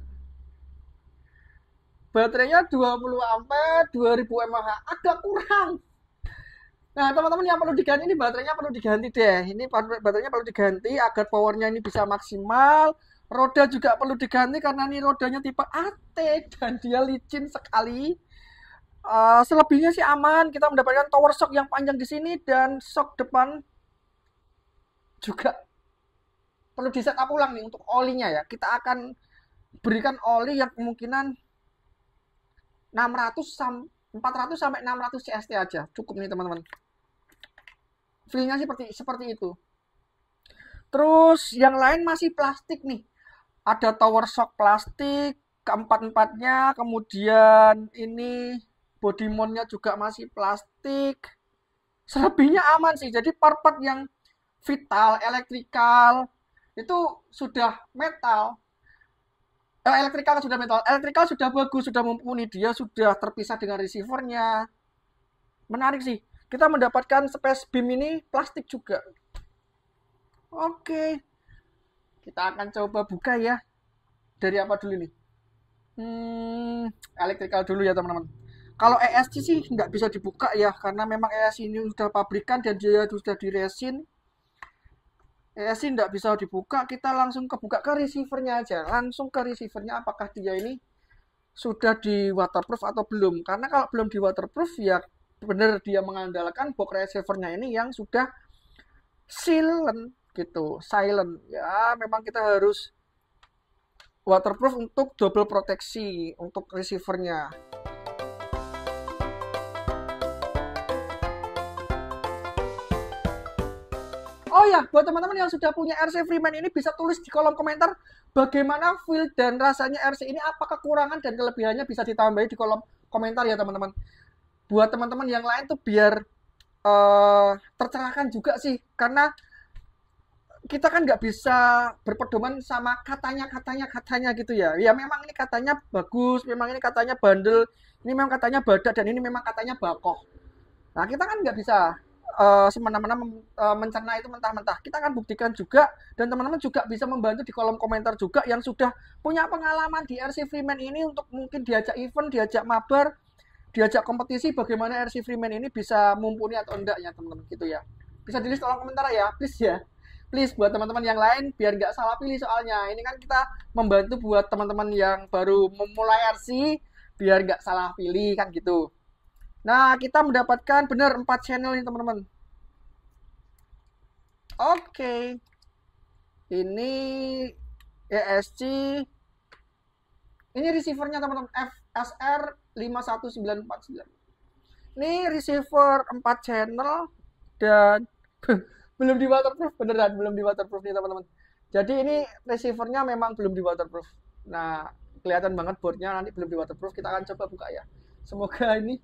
Baterainya 20 ampere, 2000 mAh, agak kurang. Nah, teman-teman yang perlu diganti ini baterainya perlu diganti deh. Ini baterainya perlu diganti agar powernya ini bisa maksimal. Roda juga perlu diganti karena ini rodanya tipe AT dan dia licin sekali. Selebihnya sih aman. Kita mendapatkan tower shock yang panjang di sini dan shock depan juga perlu di setup ulang nih untuk olinya ya. Kita akan berikan oli yang kemungkinan 400 sampai 600 CST aja. Cukup nih teman-teman. Feelnya seperti itu. Terus yang lain masih plastik nih. Ada tower shock plastik, keempat-empatnya. Kemudian ini body mountnya juga masih plastik. Selebihnya aman sih. Jadi part-part yang vital, elektrikal itu sudah metal. Elektrikal sudah metal. Elektrikal sudah bagus, sudah mumpuni. Dia sudah terpisah dengan receivernya. Menarik sih. Kita mendapatkan space beam ini plastik juga. Oke. Kita akan coba buka ya. Dari apa dulu nih? Elektrikal dulu ya teman-teman. Kalau ESC sih nggak bisa dibuka ya. Karena memang ESC ini sudah pabrikan dan dia sudah diresin. ESC nggak bisa dibuka. Kita langsung buka ke receivernya aja. Langsung ke receivernya apakah dia ini sudah di waterproof atau belum. Karena kalau belum di waterproof ya benar dia mengandalkan box receivernya ini yang sudah silent gitu, silent. Ya, memang kita harus waterproof untuk double proteksi untuk receivernya. Oh ya, buat teman-teman yang sudah punya RC Freeman ini bisa tulis di kolom komentar bagaimana feel dan rasanya RC ini, apa kekurangan dan kelebihannya bisa ditambahi di kolom komentar ya teman-teman. Buat teman-teman yang lain tuh biar tercerahkan juga sih, karena kita kan nggak bisa berpedoman sama katanya gitu ya. Ya memang ini katanya bagus, memang ini katanya bandel, ini memang katanya badak, dan ini memang katanya bakoh. Nah kita kan nggak bisa semena-mena mencerna itu mentah-mentah. Kita akan buktikan juga, dan teman-teman juga bisa membantu di kolom komentar juga yang sudah punya pengalaman di RC Freeman ini untuk mungkin diajak event, diajak mabar, diajak kompetisi, bagaimana RC Freeman ini bisa mumpuni atau enggak ya teman-teman gitu ya. Bisa di list kolom komentar ya, please ya. Please buat teman-teman yang lain biar nggak salah pilih, soalnya ini kan kita membantu buat teman-teman yang baru memulai RC biar nggak salah pilih kan gitu. Nah kita mendapatkan benar 4 channel nih teman-teman. Oke. Ini ESC. Ini receivernya teman-teman, FSR 51949. Ini receiver 4 channel dan belum di waterproof, beneran belum di waterproof nih teman-teman. Jadi ini receivernya memang belum di waterproof. Nah kelihatan banget boardnya nanti belum di waterproof. Kita akan coba buka ya. Semoga ini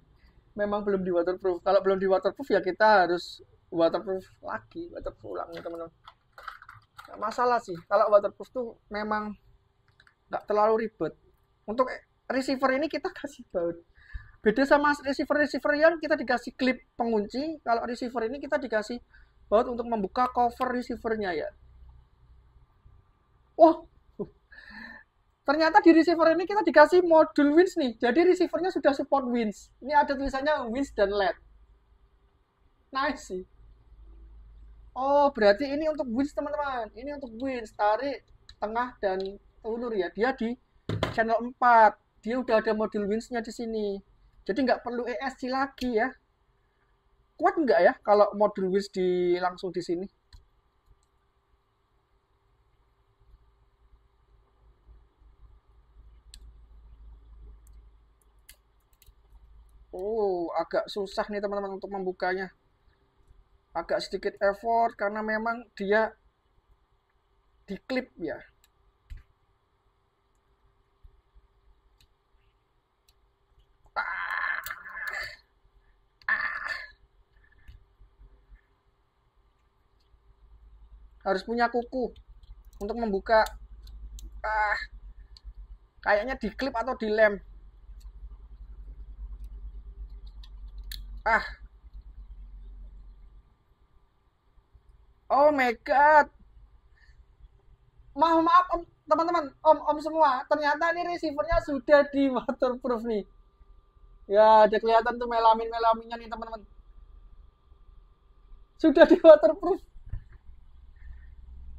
memang belum di waterproof. Kalau belum di waterproof ya kita harus waterproof lagi, waterproof ulang nih teman-teman. Gak masalah sih. Kalau waterproof tuh memang nggak terlalu ribet. Untuk receiver ini kita kasih baut. Beda sama receiver yang kita dikasih klip pengunci. Kalau receiver ini kita dikasih baut untuk membuka cover receivernya ya. Wah, ternyata di receiver ini kita dikasih modul winch nih. Jadi receivernya sudah support winch. Ini ada tulisannya winch dan LED. Nice sih. Oh, berarti ini untuk winch teman-teman. Ini untuk winch, tarik, tengah, dan ulur ya. Dia di channel 4. Dia udah ada modul winch-nya di sini. Jadi nggak perlu ESC lagi ya. Kuat nggak ya kalau modul winch langsung di sini? Oh, agak susah nih teman-teman untuk membukanya. Agak sedikit effort karena memang dia diklip ya. Harus punya kuku untuk membuka. Kayaknya diklip atau dilem. Oh my god. Maaf om, teman-teman, om semua. Ternyata ini receivernya sudah di waterproof nih. Ya, ada kelihatan tuh melaminnya nih teman-teman. Sudah di waterproof.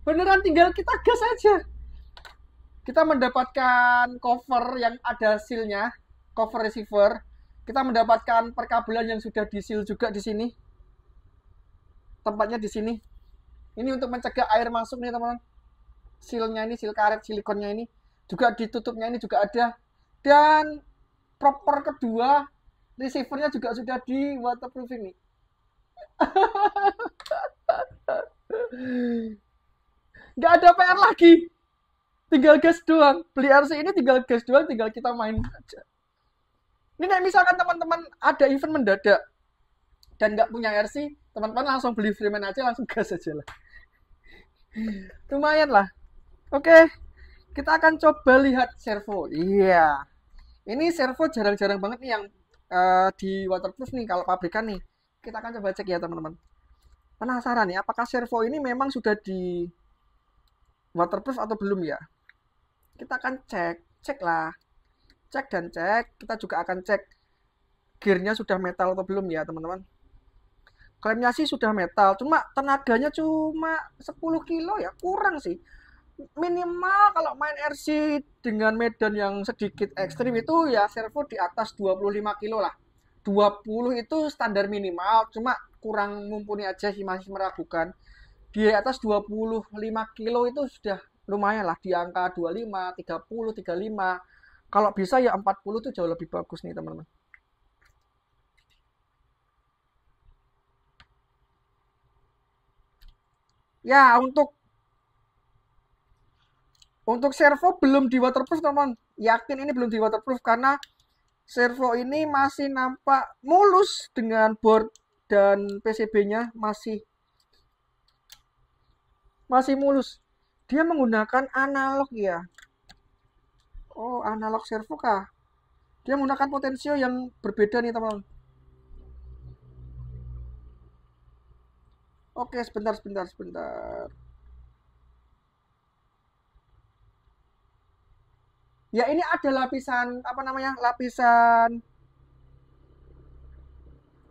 Beneran tinggal kita gas aja. Kita mendapatkan cover yang ada sealnya, cover receiver. Kita mendapatkan perkabelan yang sudah di-seal juga di sini. Tempatnya di sini. Ini untuk mencegah air masuk nih teman-teman. sealnya ini, seal karet silikonnya ini juga, ditutupnya ini juga ada, dan proper kedua receivernya juga sudah di waterproof ini. Nggak ada PR lagi, tinggal gas doang. Beli RC ini tinggal gas doang, tinggal kita main aja. Ini kayak misalkan teman-teman ada event mendadak dan nggak punya RC, teman-teman langsung beli Freeman aja, langsung gas aja lah. Lumayan lah. Oke, kita akan coba lihat servo. Iya, ini servo jarang-jarang banget nih yang di waterproof nih kalau pabrikan nih. Kita akan coba cek ya teman-teman. Penasaran nih, apakah servo ini memang sudah di waterproof atau belum ya? Kita akan cek lah. Cek dan cek. Kita juga akan cek gearnya sudah metal atau belum ya teman-teman. Klaimnya sih sudah metal, cuma tenaganya cuma 10 kilo ya, kurang sih. Minimal kalau main RC dengan medan yang sedikit ekstrim itu ya servo di atas 25 kilo lah. 20 itu standar minimal, cuma kurang mumpuni aja sih, masih meragukan. Di atas 25 kilo itu sudah lumayan lah, di angka 25, 30, 35. Kalau bisa ya 40 itu jauh lebih bagus nih teman-teman. Ya, untuk servo belum di waterproof teman. Yakin ini belum di waterproof karena servo ini masih nampak mulus dengan board dan PCB-nya masih mulus. Dia menggunakan analog ya. Oh, analog servo kah? Dia menggunakan potensio yang berbeda nih teman-teman. Oke, sebentar. Ya, ini ada lapisan apa namanya? Lapisan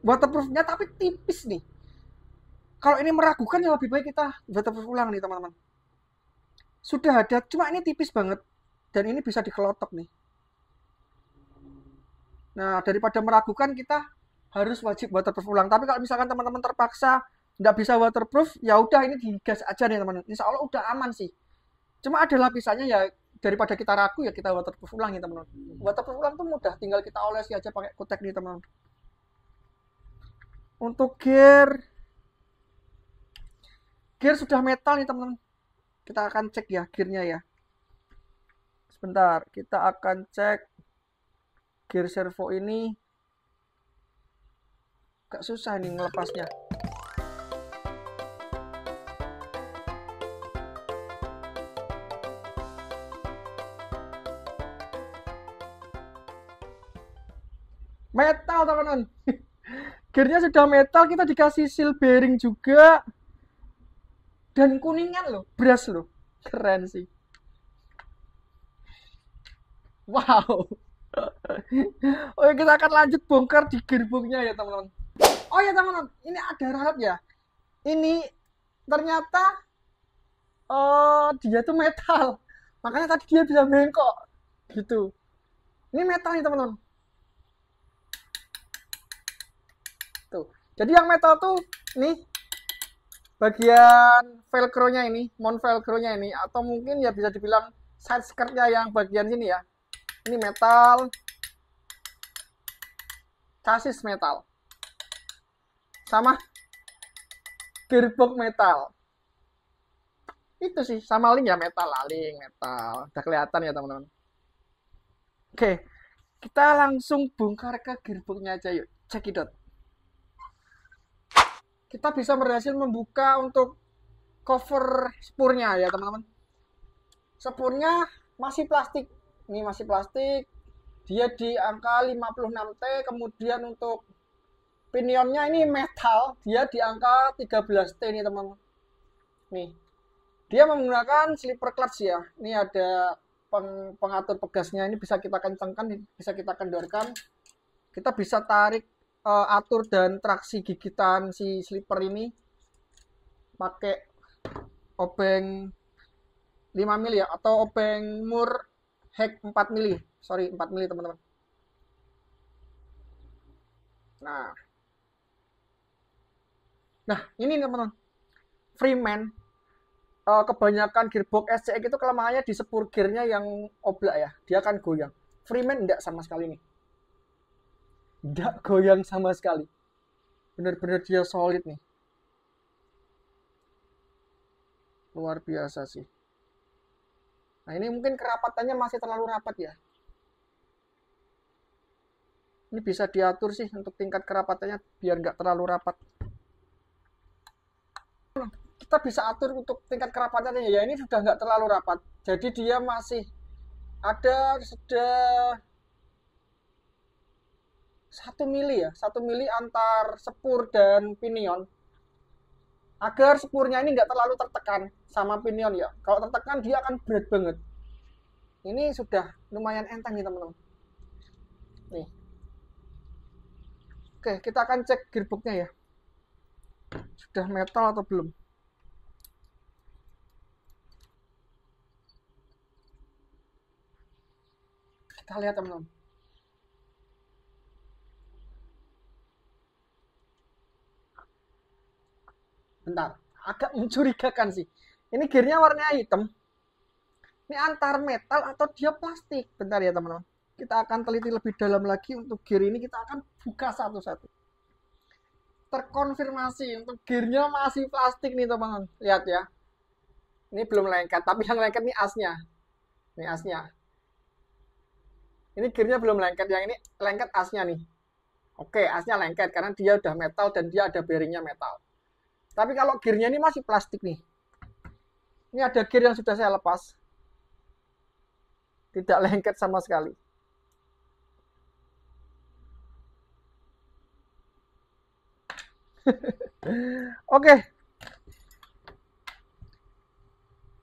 waterproofnya tapi tipis nih. Kalau ini meragukan ya lebih baik kita waterproof ulang nih teman-teman. Sudah ada, cuma ini tipis banget dan ini bisa dikelotok nih. Nah, daripada meragukan kita harus wajib waterproof ulang. Tapi kalau misalkan teman-teman terpaksa nggak bisa waterproof, ya udah ini digas aja nih teman-teman. Insya Allah udah aman sih. Cuma ada lapisannya ya, daripada kita ragu ya kita waterproof ulang ya teman-teman. Waterproof ulang tuh mudah, tinggal kita olesi aja pakai kutek nih teman-teman. Untuk gear sudah metal nih teman-teman. Kita akan cek ya gearnya ya. Sebentar, kita akan cek gear servo ini. Gak susah nih ngelepasnya. Metal teman-teman. Gearnya sudah metal, kita dikasih seal bearing juga. Dan kuningan loh, brass loh. Keren sih. Wow. Oke, kita akan lanjut bongkar di gearboxnya ya teman-teman. Oh ya teman-teman, ini ada ralat ya. Ini ternyata dia tuh metal. Makanya tadi dia bisa bengkok. Gitu. Ini metal nih teman-teman. Tuh. Jadi yang metal tuh nih bagian velcro-nya ini, mount velcro-nya ini, atau mungkin ya bisa dibilang side skirt-nya yang bagian sini ya. Ini metal, chassis metal, sama gearbox metal. Itu sih, sama link ya metal, link metal. Udah kelihatan ya teman-teman. Oke, kita langsung bongkar ke gearbox-nya aja yuk. Cekidot. Kita bisa berhasil membuka untuk cover spurnya ya teman-teman. Spurnya masih plastik. Ini masih plastik. Dia di angka 56T. Kemudian untuk pinionnya ini metal. Dia di angka 13T nih teman-teman. Nih. Dia menggunakan slipper clutch ya. Ini ada pengatur pegasnya. Ini bisa kita kencangkan, bisa kita kendorkan. Kita bisa tarik, atur dan traksi gigitan si slipper ini pakai obeng 5 mili ya, atau obeng mur heck 4 mili. Sorry, 4 mili teman-teman. Nah ini teman-teman, Freeman kebanyakan gearbox SCX itu kelemahannya di sepur gearnya yang oblak ya, dia akan goyang. Freeman enggak sama sekali nih, enggak goyang sama sekali, bener-bener dia solid nih, luar biasa sih. Nah ini mungkin kerapatannya masih terlalu rapat ya, ini bisa diatur sih untuk tingkat kerapatannya biar nggak terlalu rapat. Kita bisa atur untuk tingkat kerapatannya ya, ini sudah nggak terlalu rapat, jadi dia masih ada sudah 1 mili ya, 1 mili antar sepur dan pinion, agar sepurnya ini nggak terlalu tertekan sama pinion ya. Kalau tertekan dia akan berat banget. Ini sudah lumayan enteng nih teman-teman. Nih. Oke, kita akan cek gearboxnya ya. Sudah metal atau belum? Kita lihat teman-teman. Bentar, agak mencurigakan sih. Ini gearnya warna hitam. Ini antar metal atau dia plastik? Bentar ya teman-teman. Kita akan teliti lebih dalam lagi untuk gear ini. Kita akan buka satu-satu. Terkonfirmasi untuk gearnya masih plastik nih teman-teman. Lihat ya. Ini belum lengket, tapi yang lengket nih asnya. Ini asnya. Ini gearnya belum lengket, yang ini lengket asnya nih. Oke, asnya lengket karena dia udah metal dan dia ada bearingnya metal. Tapi kalau gearnya ini masih plastik nih. Ini ada gear yang sudah saya lepas. Tidak lengket sama sekali. Oke.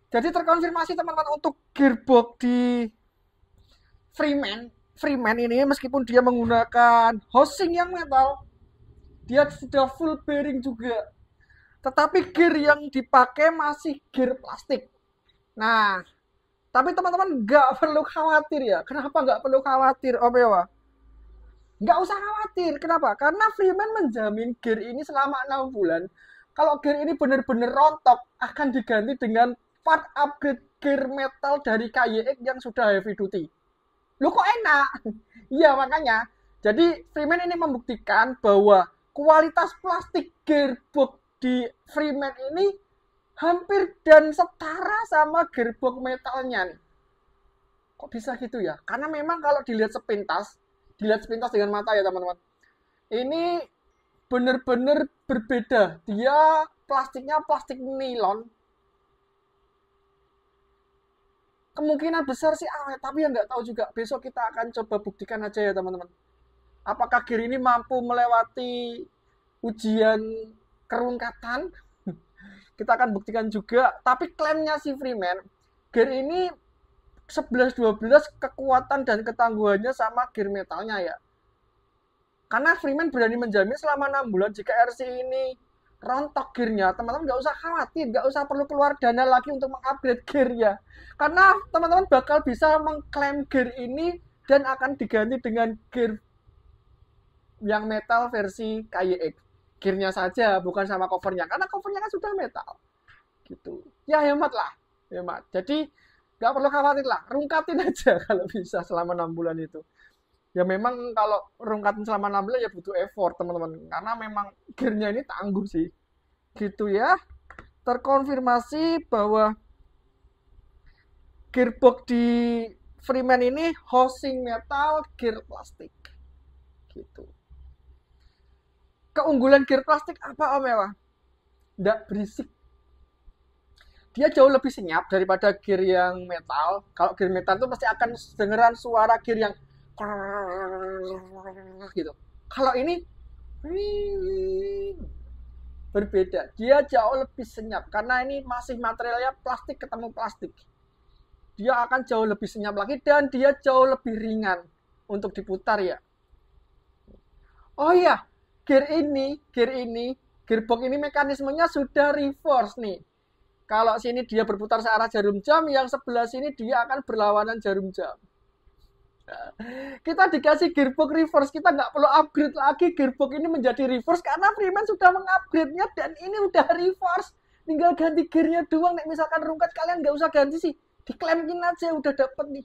Jadi terkonfirmasi teman-teman untuk gearbox di Freeman ini meskipun dia menggunakan housing yang metal, dia sudah full bearing juga. Tetapi gear yang dipakai masih gear plastik. Nah, tapi teman-teman nggak perlu khawatir ya. Kenapa nggak perlu khawatir, Om Ewa? Nggak usah khawatir. Kenapa? Karena Freeman menjamin gear ini selama 6 bulan. Kalau gear ini benar-benar rontok, akan diganti dengan part upgrade gear metal dari KYX yang sudah heavy duty. Loh kok enak? Iya makanya. Jadi Freeman ini membuktikan bahwa kualitas plastik gearbox di Freeman ini hampir dan setara sama gearbox metalnya nih. Kok bisa gitu ya? Karena memang kalau dilihat sepintas dengan mata ya teman-teman, ini bener-bener berbeda. Dia plastiknya plastik nilon. Kemungkinan besar sih awet, tapi ya nggak tahu juga. Besok kita akan coba buktikan aja ya teman-teman. Apakah gear ini mampu melewati ujian kerungkatan? Kita akan buktikan juga. Tapi klaimnya si Freeman, gear ini 11-12 kekuatan dan ketangguhannya sama gear metalnya ya. Karena Freeman berani menjamin selama 6 bulan jika RC ini rontok gearnya, teman-teman nggak usah khawatir, nggak usah perlu keluar dana lagi untuk mengupgrade gearnya. Karena teman-teman bakal bisa mengklaim gear ini dan akan diganti dengan gear yang metal versi KYX. Gearnya saja, bukan sama covernya, karena covernya kan sudah metal. Gitu. Ya hemat lah, hemat. Jadi nggak perlu khawatir lah, rungkatin aja kalau bisa selama 6 bulan itu. Ya memang kalau rungkatin selama 6 bulan ya butuh effort teman-teman, karena memang gearnya ini tangguh sih. Gitu ya. Terkonfirmasi bahwa gearbox di Freeman ini housing metal, gear plastik. Gitu. Keunggulan gear plastik apa Om Ewa? Nggak berisik. Dia jauh lebih senyap daripada gear yang metal. Kalau gear metal itu pasti akan dengeran suara gear yang gitu. Kalau ini berbeda. Dia jauh lebih senyap karena ini masih materialnya plastik ketemu plastik. Dia akan jauh lebih senyap lagi dan dia jauh lebih ringan untuk diputar ya. Oh iya, gearbox ini mekanismenya sudah reverse nih. Kalau sini dia berputar searah jarum jam, yang sebelah sini dia akan berlawanan jarum jam. Kita dikasih gearbox reverse, kita nggak perlu upgrade lagi gearbox ini menjadi reverse karena Freeman sudah mengupgrade-nya dan ini udah reverse. tinggal ganti gearnya doang. Nek misalkan rungkat kalian nggak usah ganti sih, diklemkin aja udah dapet nih.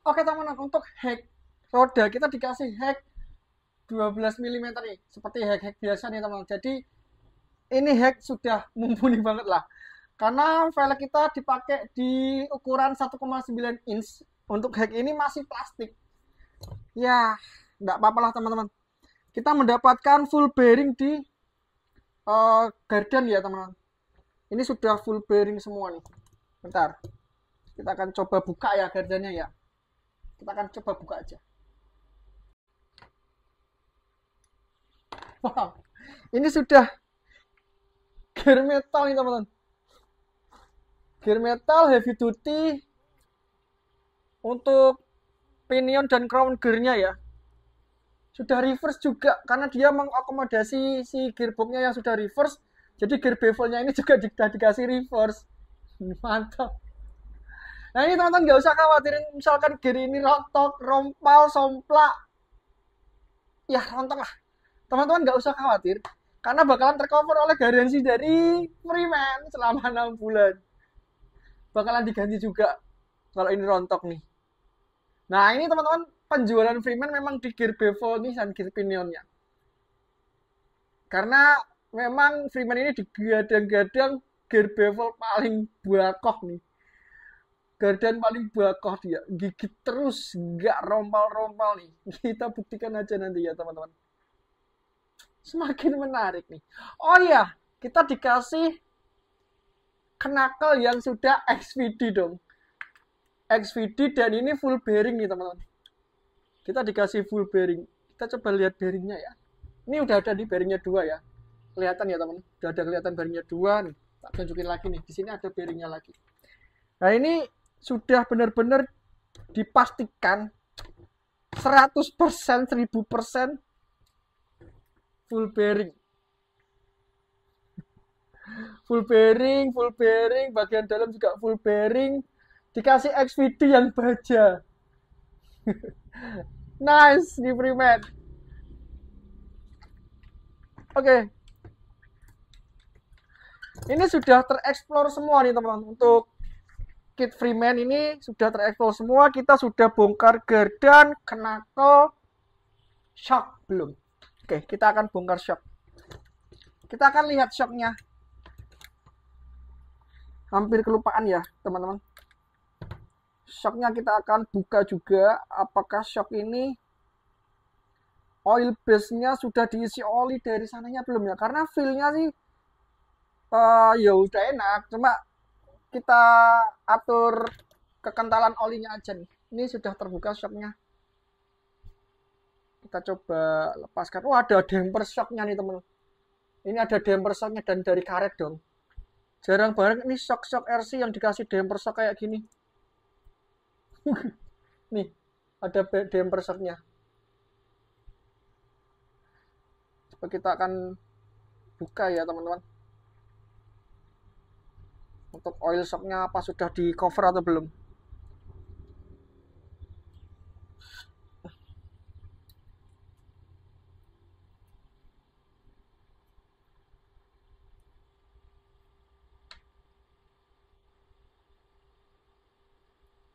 Oke teman-teman, untuk hack roda kita dikasih hack 12 mm nih, seperti hack-hack biasa nih teman-teman. Jadi ini hack sudah mumpuni banget lah, karena velg kita dipakai di ukuran 1,9 inch. Untuk hack ini masih plastik ya, nggak apa-apa lah teman-teman. Kita mendapatkan full bearing di gardan ya teman-teman. Ini sudah full bearing semua nih. Bentar, kita akan coba buka ya gardannya ya. Kita akan coba buka aja. Wow, ini sudah gear metal nih teman-teman. Gear metal heavy duty. Untuk pinion dan crown gearnya ya sudah reverse juga, karena dia mengakomodasi si gearboxnya yang sudah reverse. Jadi gear bevelnya ini juga dikasih reverse. Mantap. Nah ini teman-teman nggak usah khawatirin misalkan gear ini rontok, rompal, somplak. Ya rontok lah. Teman-teman nggak usah khawatir, karena bakalan tercover oleh garansi dari Freeman selama 6 bulan. Bakalan diganti juga kalau ini rontok nih. Nah ini teman-teman, penjualan Freeman memang di gear bevel nih dan gear pinionnya. Karena memang Freeman ini digadang-gadang gear bevel paling bakoh nih. Gardan paling bakoh dia, gigit terus, nggak rompal-rompal nih. Kita buktikan aja nanti ya teman-teman. Semakin menarik nih. Oh iya, kita dikasih knuckle yang sudah XVD dong. XVD dan ini full bearing nih teman-teman. Kita dikasih full bearing. Kita coba lihat bearingnya ya. Ini udah ada di bearingnya 2 ya. Kelihatan ya teman-teman. Udah ada kelihatan bearingnya 2 nih. Tak tunjukin lagi nih. Di sini ada bearingnya lagi. Nah ini sudah benar-benar dipastikan 100%, 1000% full bearing. Full bearing, bagian dalam juga full bearing. Dikasih XVD yang baja. Nice di Freeman. Oke. Ini sudah tereksplor semua nih teman-teman. Untuk kit Freeman ini sudah tereksplor semua. Kita sudah bongkar gardan, knuckle, shock belum. Oke, kita akan bongkar shock. Kita akan lihat shocknya. Hampir kelupaan ya teman-teman. Shocknya kita akan buka juga. Apakah shock ini oil base-nya sudah diisi oli dari sananya belum ya? Karena feel-nya sih ya udah enak, cuma kita atur kekentalan olinya aja nih. Ini sudah terbuka shocknya. Kita coba lepaskan. Oh ada damper shocknya nih teman. Ini ada damper shocknya dan dari karet dong. Jarang banget ini shock-shock RC yang dikasih damper shock kayak gini. Nih, ada damper shocknya. Coba kita akan buka ya teman-teman. Untuk oil shocknya apa sudah di cover atau belum?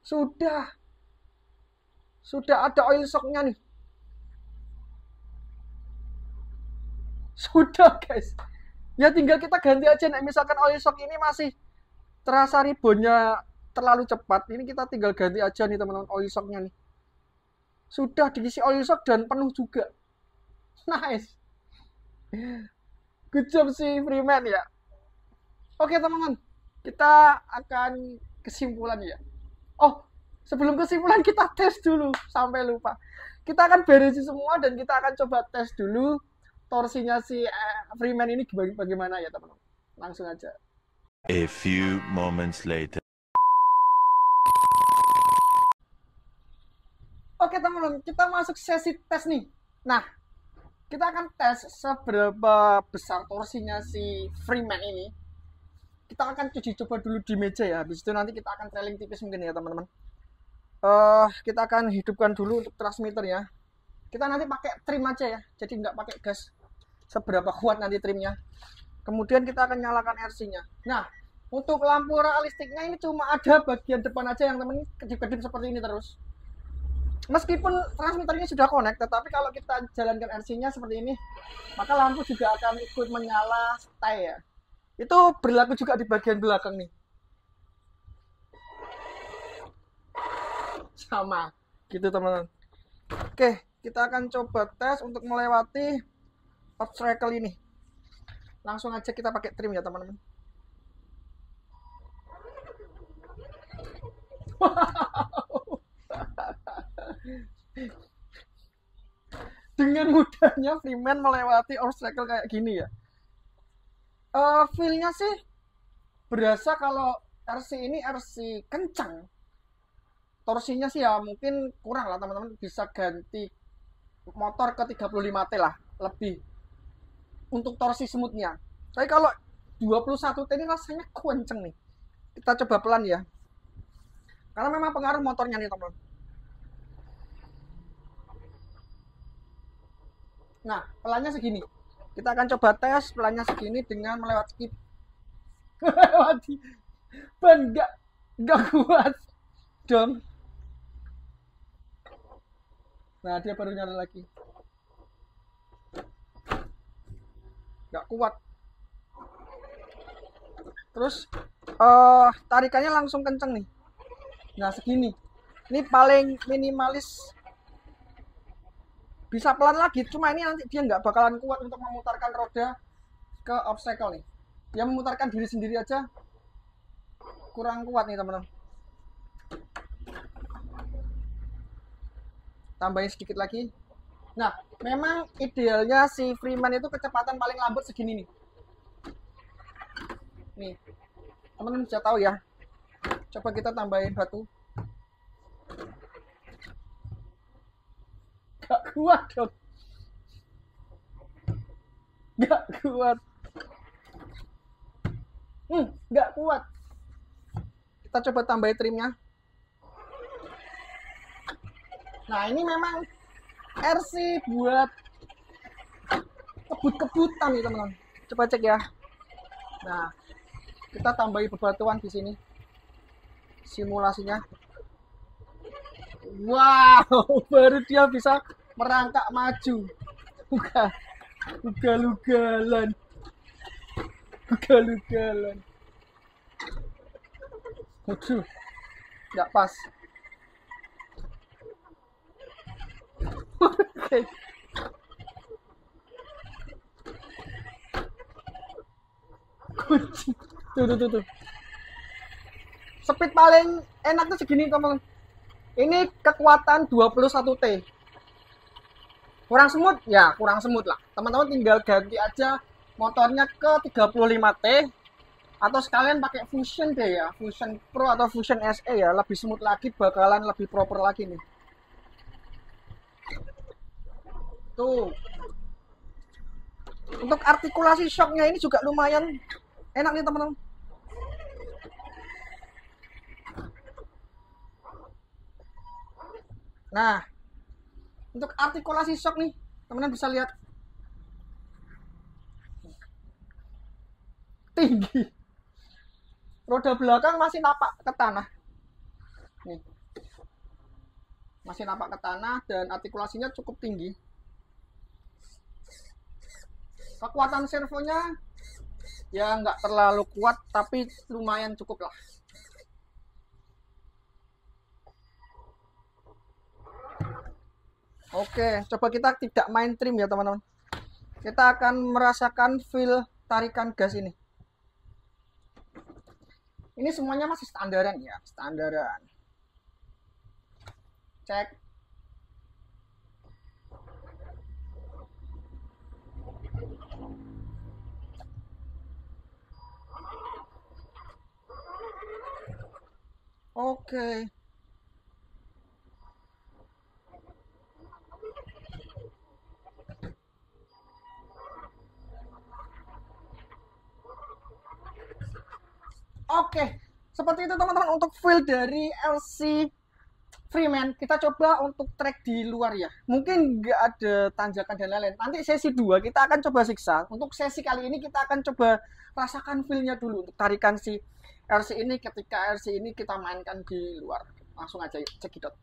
Sudah ada oil shocknya nih. Sudah guys. Ya tinggal kita ganti aja nih. Misalkan oil shock ini masih terasa ribonnya terlalu cepat. Ini kita tinggal ganti aja nih teman-teman oil shocknya nih. Sudah diisi oil shock dan penuh juga. Nice. Good job sih Freeman ya. Oke teman-teman, kita akan kesimpulan ya. Oh, sebelum kesimpulan kita tes dulu, sampai lupa. Kita akan beresin semua dan kita akan coba tes dulu torsinya si Freeman ini bagaimana ya teman-teman. Langsung aja. A few moments later. Oke teman-teman, kita masuk sesi tes nih. Nah, kita akan tes seberapa besar torsinya si Freeman ini. Kita akan uji coba dulu di meja ya. Habis itu nanti kita akan trailing tipis mungkin ya teman-teman. Kita akan hidupkan dulu untuk transmitter ya. Kita nanti pakai trim aja ya. Jadi nggak pakai gas. Seberapa kuat nanti trimnya. Kemudian kita akan nyalakan RC-nya. Nah, untuk lampu realistiknya ini cuma ada bagian depan aja yang temen kedip-kedip seperti ini terus. Meskipun transmitternya sudah connect, tetapi kalau kita jalankan RC-nya seperti ini, maka lampu juga akan ikut menyala stay ya. Itu berlaku juga di bagian belakang nih. Sama, gitu teman-teman. Oke, kita akan coba tes untuk melewati obstacle ini. Langsung aja kita pakai trim ya teman-teman. Dengan mudahnya Freeman melewati obstacle kayak gini ya. Feel-nya sih berasa kalau RC ini RC kencang. Torsinya sih ya mungkin kurang lah teman-teman, bisa ganti motor ke 35T lah lebih untuk torsi smoothnya. Tapi kalau 21T ini rasanya kenceng nih. Kita coba pelan ya. Karena memang pengaruh motornya nih teman. Nah, pelannya segini. Kita akan coba tes pelannya segini dengan melewati skip. Melewati ban nggak kuat dong. Nah, dia baru nyala lagi. Nggak kuat. Terus tarikannya langsung kenceng nih. Nah, segini. Ini paling minimalis. Bisa pelan lagi, cuma ini nanti dia nggak bakalan kuat untuk memutarkan roda ke obstacle nih. Dia memutarkan diri sendiri aja kurang kuat nih teman-teman. Tambahin sedikit lagi. Nah, memang idealnya si Freeman itu kecepatan paling lambat segini nih. Nih, teman-teman bisa tahu ya. Coba kita tambahin batu. Gak kuat dong. Gak kuat. Gak kuat. Kita coba tambahin trimnya. Nah, ini memang RC buat kebut-kebutan nih teman-teman. Coba cek ya. Nah, kita tambahin bebatuan di sini. Simulasinya. Wow, baru dia bisa merangkak maju. Ugal-ugalan. Ugal-ugalan. Waduh, nggak pas. Oke. Kunci. Tuh. Speed paling enak tuh segini teman-teman. Ini kekuatan 21T. Kurang smooth? Ya, kurang smooth lah. Teman-teman tinggal ganti aja motornya ke 35T. Atau sekalian pakai Fusion deh ya. Fusion Pro atau Fusion SE ya. Lebih smooth lagi, bakalan lebih proper lagi nih. Tuh. Untuk artikulasi shocknya ini juga lumayan enak nih teman-teman. Nah, untuk artikulasi shock nih, teman-teman bisa lihat. Tinggi. Roda belakang masih napak ke tanah. Nih. Masih napak ke tanah dan artikulasinya cukup tinggi. Kekuatan servonya ya nggak terlalu kuat, tapi lumayan cukup lah. Oke, coba kita tidak main trim ya teman-teman. Kita akan merasakan feel tarikan gas ini. Ini semuanya masih standaran ya, standaran. Cek. Oke. Oke, seperti itu teman-teman untuk feel dari LC Freeman, kita coba untuk trek di luar ya. Mungkin nggak ada tanjakan dan lain-lain. Nanti sesi 2 kita akan coba siksa. Untuk sesi kali ini kita akan coba rasakan feel-nya dulu untuk tarikan si RC ini ketika RC ini kita mainkan di luar. Langsung aja yuk, cekidot.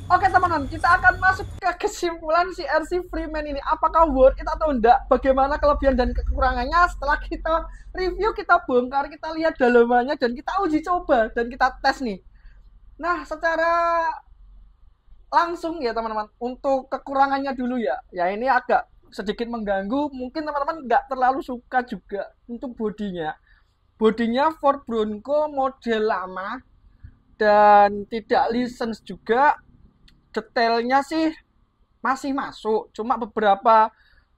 Oke teman-teman, kita akan masuk ke kesimpulan si RC Freeman ini. Apakah worth it atau enggak? Bagaimana kelebihan dan kekurangannya? Setelah kita review, kita bongkar, kita lihat dalamannya, dan kita uji coba, dan kita tes nih. Nah, secara langsung ya teman-teman, untuk kekurangannya dulu ya. Ya ini agak sedikit mengganggu, mungkin teman-teman nggak terlalu suka juga untuk bodinya. Bodinya Ford Bronco model lama, dan tidak license juga. Detailnya sih masih masuk, cuma beberapa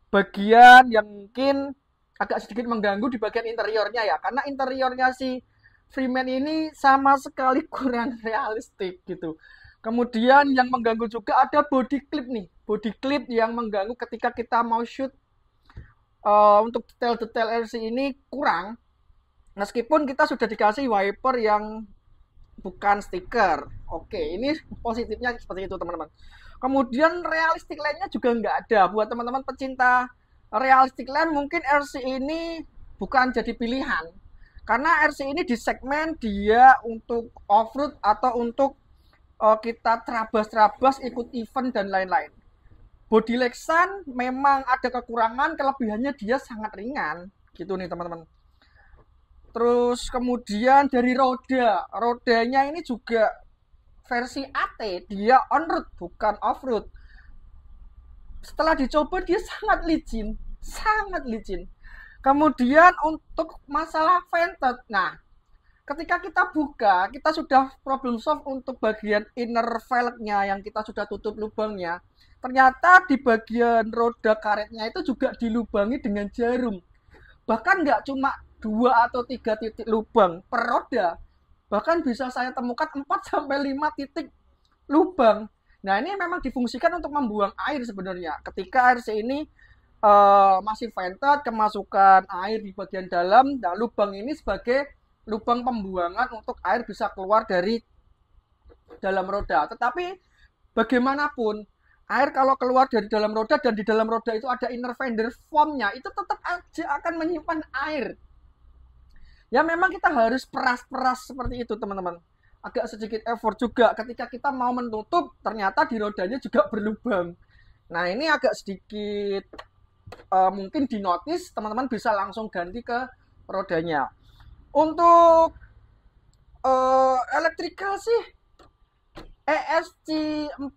bagian yang mungkin agak sedikit mengganggu di bagian interiornya ya, karena interiornya si Freeman ini sama sekali kurang realistik gitu. Kemudian yang mengganggu juga ada body clip nih, body clip yang mengganggu ketika kita mau shoot. Untuk detail-detail RC ini kurang, meskipun kita sudah dikasih wiper yang bukan stiker. Oke, ini positifnya seperti itu teman-teman. Kemudian realistic line-nya juga nggak ada. Buat teman-teman pecinta realistic line, mungkin RC ini bukan jadi pilihan. Karena RC ini di segmen dia untuk off-road atau untuk kita terabas-terabas ikut event dan lain-lain. Body Lexan memang ada kekurangan, kelebihannya dia sangat ringan. Gitu nih teman-teman. Terus kemudian dari rodanya ini juga versi AT, dia on-road bukan off-road. Setelah dicoba dia sangat licin. Kemudian untuk masalah vented, nah ketika kita buka, kita sudah problem solve untuk bagian inner velgnya yang kita sudah tutup lubangnya. Ternyata di bagian roda karetnya itu juga dilubangi dengan jarum. Bahkan nggak cuma 2 atau 3 titik lubang per roda, bahkan bisa saya temukan 4-5 titik lubang. Nah ini memang difungsikan untuk membuang air sebenarnya. Ketika RC ini masih vented, kemasukan air di bagian dalam, nah lubang ini sebagai lubang pembuangan untuk air bisa keluar dari dalam roda. Tetapi bagaimanapun, air kalau keluar dari dalam roda dan di dalam roda itu ada inner fender foamnya, itu tetap aja akan menyimpan air. Ya memang kita harus peras-peras seperti itu teman-teman. Agak sedikit effort juga ketika kita mau menutup, ternyata di rodanya juga berlubang. Nah ini agak sedikit mungkin di notice, teman-teman bisa langsung ganti ke rodanya. Untuk elektrikal sih ESC 40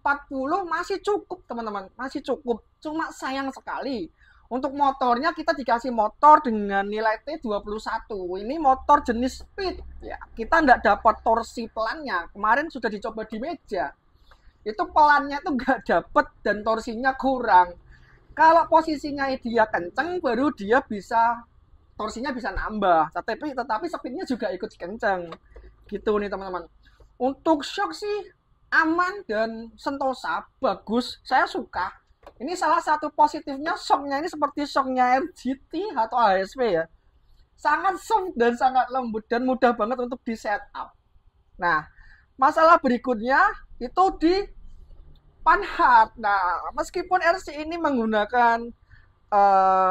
masih cukup teman-teman, masih cukup. Cuma sayang sekali, untuk motornya kita dikasih motor dengan nilai T21. Ini motor jenis speed ya. Kita nggak dapat torsi pelannya. Kemarin sudah dicoba di meja. Itu pelannya itu nggak dapat dan torsinya kurang. Kalau posisinya dia kenceng, baru dia bisa torsinya bisa nambah. Tetapi speednya juga ikut kenceng. Gitu nih teman-teman. Untuk shock sih aman dan sentosa, bagus. Saya suka. Ini salah satu positifnya, shocknya ini seperti shocknya RGT atau ASP ya. Sangat soft dan sangat lembut dan mudah banget untuk di setup. Nah, masalah berikutnya itu di panhard. Nah, meskipun RC ini menggunakan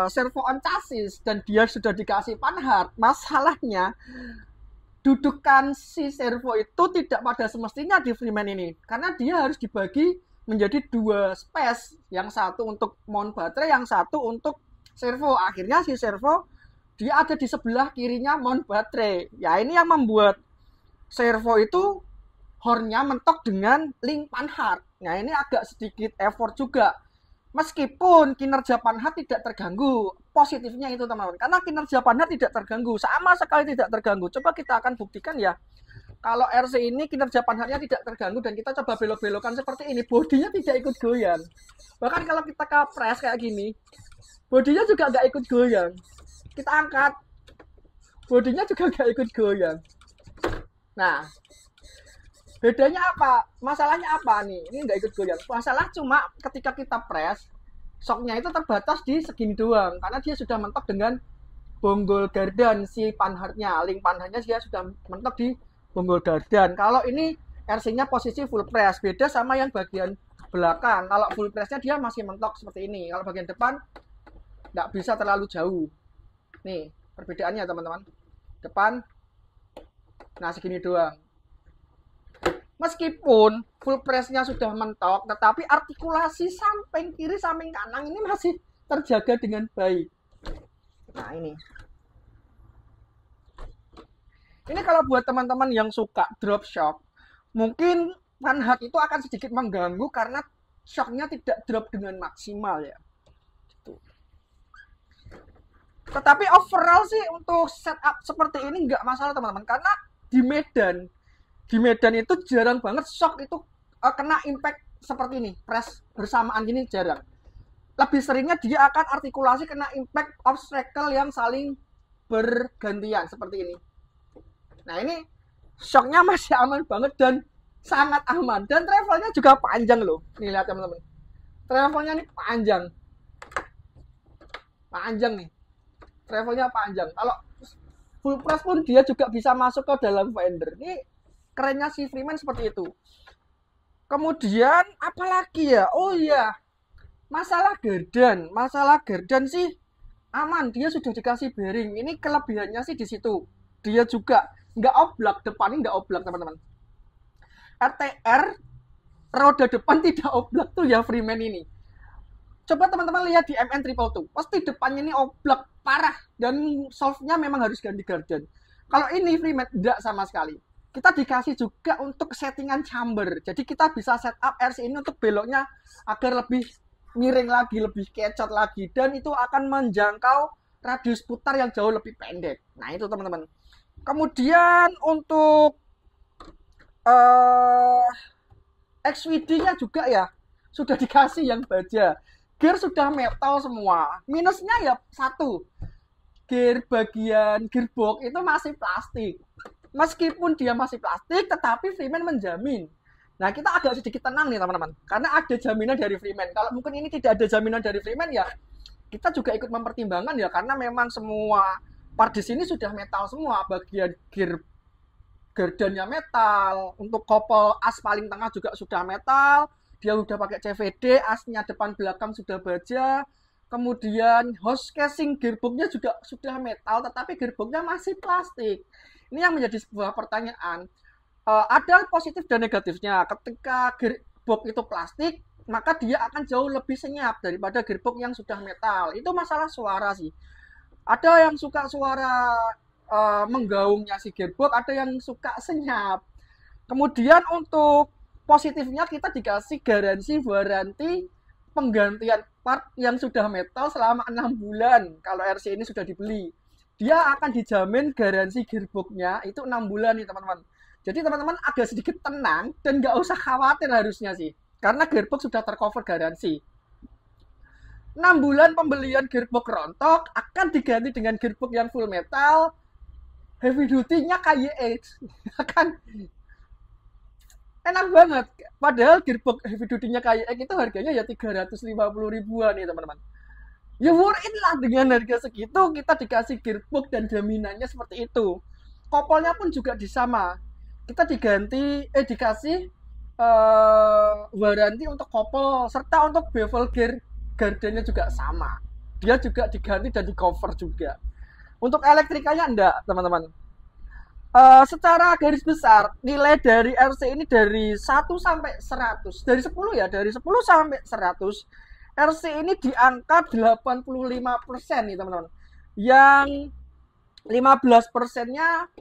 servo on chassis dan dia sudah dikasih panhard, masalahnya dudukan si servo itu tidak pada semestinya di Freeman ini. Karena dia harus dibagi menjadi 2 space, yang satu untuk mount baterai, yang satu untuk servo. Akhirnya si servo dia ada di sebelah kirinya mount baterai. Ya ini yang membuat servo itu hornnya mentok dengan link panhard. Nah ini agak sedikit effort juga. Meskipun kinerja panhard tidak terganggu, positifnya itu teman-teman. Karena kinerja panhard tidak terganggu, sama sekali tidak terganggu. Coba kita akan buktikan ya. kalau RC ini kinerja panhatnya tidak terganggu dan kita coba belok-belokan seperti ini, bodinya tidak ikut goyang. Bahkan kalau kita kapres kayak gini, bodinya juga nggak ikut goyang. Kita angkat, bodinya juga nggak ikut goyang. Nah, bedanya apa? Masalahnya apa nih? Ini nggak ikut goyang. Masalah cuma ketika kita press, shocknya itu terbatas di segini doang. Karena dia sudah mentok dengan bonggol gardan si panhartnya. Link panhartnya dia sudah mentok di bonggol gardan. Kalau ini RC-nya posisi full press. Beda sama yang bagian belakang. Kalau full press-nya dia masih mentok seperti ini. Kalau bagian depan nggak bisa terlalu jauh. Nih, perbedaannya teman-teman. Depan, nah segini doang. Meskipun full press-nya sudah mentok, tetapi artikulasi samping kiri, samping kanan ini masih terjaga dengan baik. Nah ini. Ini kalau buat teman-teman yang suka drop shock, mungkin panhard itu akan sedikit mengganggu karena shocknya tidak drop dengan maksimal ya. Tetapi overall sih untuk setup seperti ini nggak masalah teman-teman, karena di Medan itu jarang banget shock itu kena impact seperti ini, press bersamaan gini jarang. Lebih seringnya dia akan artikulasi kena impact obstacle yang saling bergantian seperti ini. Nah ini shocknya masih aman banget dan sangat aman, dan travelnya juga panjang loh. Nih lihat teman-teman, travelnya nih panjang nih. Travelnya panjang. Kalau full press pun dia juga bisa masuk ke dalam fender. Ini kerennya si Freeman seperti itu. Kemudian apalagi ya? Oh iya, masalah gardan sih aman. Dia sudah dikasih bearing. Ini kelebihannya sih di situ. Dia juga nggak oblak, depannya nggak oblak teman-teman. RTR roda depan tidak oblak tuh ya Freeman ini. Coba teman-teman lihat di MN222, pasti depannya ini oblak parah dan solve-nya memang harus ganti gardan. Kalau ini Freeman tidak sama sekali. Kita dikasih juga untuk settingan chamber. Jadi kita bisa setup RC ini untuk beloknya agar lebih miring lagi, lebih kecot lagi, dan itu akan menjangkau radius putar yang jauh lebih pendek. Nah, itu teman-teman. Kemudian untuk XVD-nya juga ya sudah dikasih yang baja. Gear sudah metal semua. Minusnya ya satu, gear bagian gearbox itu masih plastik. Meskipun dia masih plastik, tetapi Freeman menjamin. Nah, kita agak sedikit tenang nih teman-teman, karena ada jaminan dari Freeman. Kalau mungkin ini tidak ada jaminan dari Freeman ya, kita juga ikut mempertimbangkan ya, karena memang semua part di sini sudah metal semua. Bagian gear gardannya metal, untuk kopel as paling tengah juga sudah metal. Dia udah pakai CVD, asnya depan belakang sudah baja. Kemudian hose casing gearboxnya juga sudah metal, tetapi gearboxnya masih plastik. Ini yang menjadi sebuah pertanyaan. Ada positif dan negatifnya. Ketika gearbox itu plastik, maka dia akan jauh lebih senyap daripada gearbox yang sudah metal. Itu masalah suara sih. Ada yang suka suara menggaungnya si gearbox, ada yang suka senyap. Kemudian untuk positifnya kita dikasih garansi waranti penggantian part yang sudah metal selama 6 bulan. Kalau RC ini sudah dibeli, dia akan dijamin garansi gearboxnya itu 6 bulan nih teman-teman. Jadi teman-teman agak sedikit tenang dan nggak usah khawatir harusnya sih, karena gearbox sudah tercover garansi. 6 bulan pembelian gearbox rontok akan diganti dengan gearbox yang full metal, heavy duty-nya KYX. Akan enak banget. Padahal gearbox heavy duty-nya KYX itu harganya ya 350 ribuan nih teman-teman. Ya worth it lah, dengan harga segitu kita dikasih gearbox dan jaminannya seperti itu. Kopelnya pun juga disama. Kita dikasih waranti untuk kopel serta untuk bevel gear gardennya juga sama. Dia juga diganti dan di cover juga. Untuk elektrikanya enggak, teman-teman. Secara garis besar, nilai dari RC ini dari 1 sampai 100. Dari 10 ya, dari 10 sampai 100. RC ini di angka 85% nih, teman-teman. Yang 15%-nya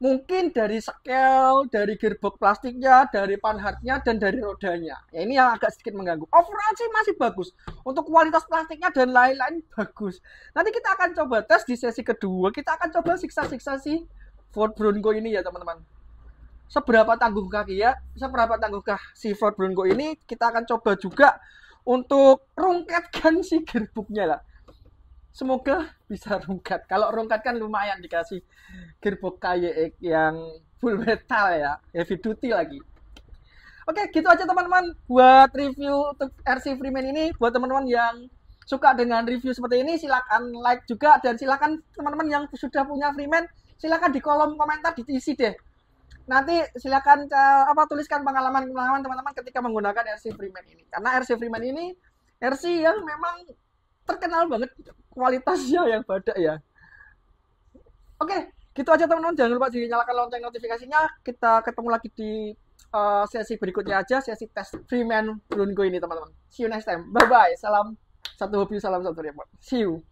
mungkin dari scale, dari gearbox plastiknya, dari panhardnya, dan dari rodanya. Ya, ini yang agak sedikit mengganggu. Overall sih masih bagus. Untuk kualitas plastiknya dan lain-lain bagus. Nanti kita akan coba tes di sesi kedua. Kita akan coba siksa-siksa si Ford Bronco ini ya teman-teman. seberapa tangguhkah dia, seberapa tangguhkah si Ford Bronco ini. Kita akan coba juga untuk rungkatkan si gearboxnya lah. Semoga bisa rungkat. Kalau rungkat kan lumayan dikasih gearbox KYX yang full metal ya, heavy duty lagi. Oke, gitu aja teman-teman buat review untuk RC Freeman ini. Buat teman-teman yang suka dengan review seperti ini, silakan like juga, dan silakan teman-teman yang sudah punya Freeman, silakan di kolom komentar diisi deh. Nanti silakan tuliskan pengalaman teman-teman ketika menggunakan RC Freeman ini. Karena RC Freeman ini RC yang memang terkenal banget kualitasnya yang badak ya. Oke, gitu aja teman-teman. Jangan lupa dinyalakan lonceng notifikasinya. Kita ketemu lagi di sesi berikutnya aja, sesi tes Freeman Bronco ini teman-teman. See you next time. Bye-bye. Salam satu hobi, salam satu remote. See you.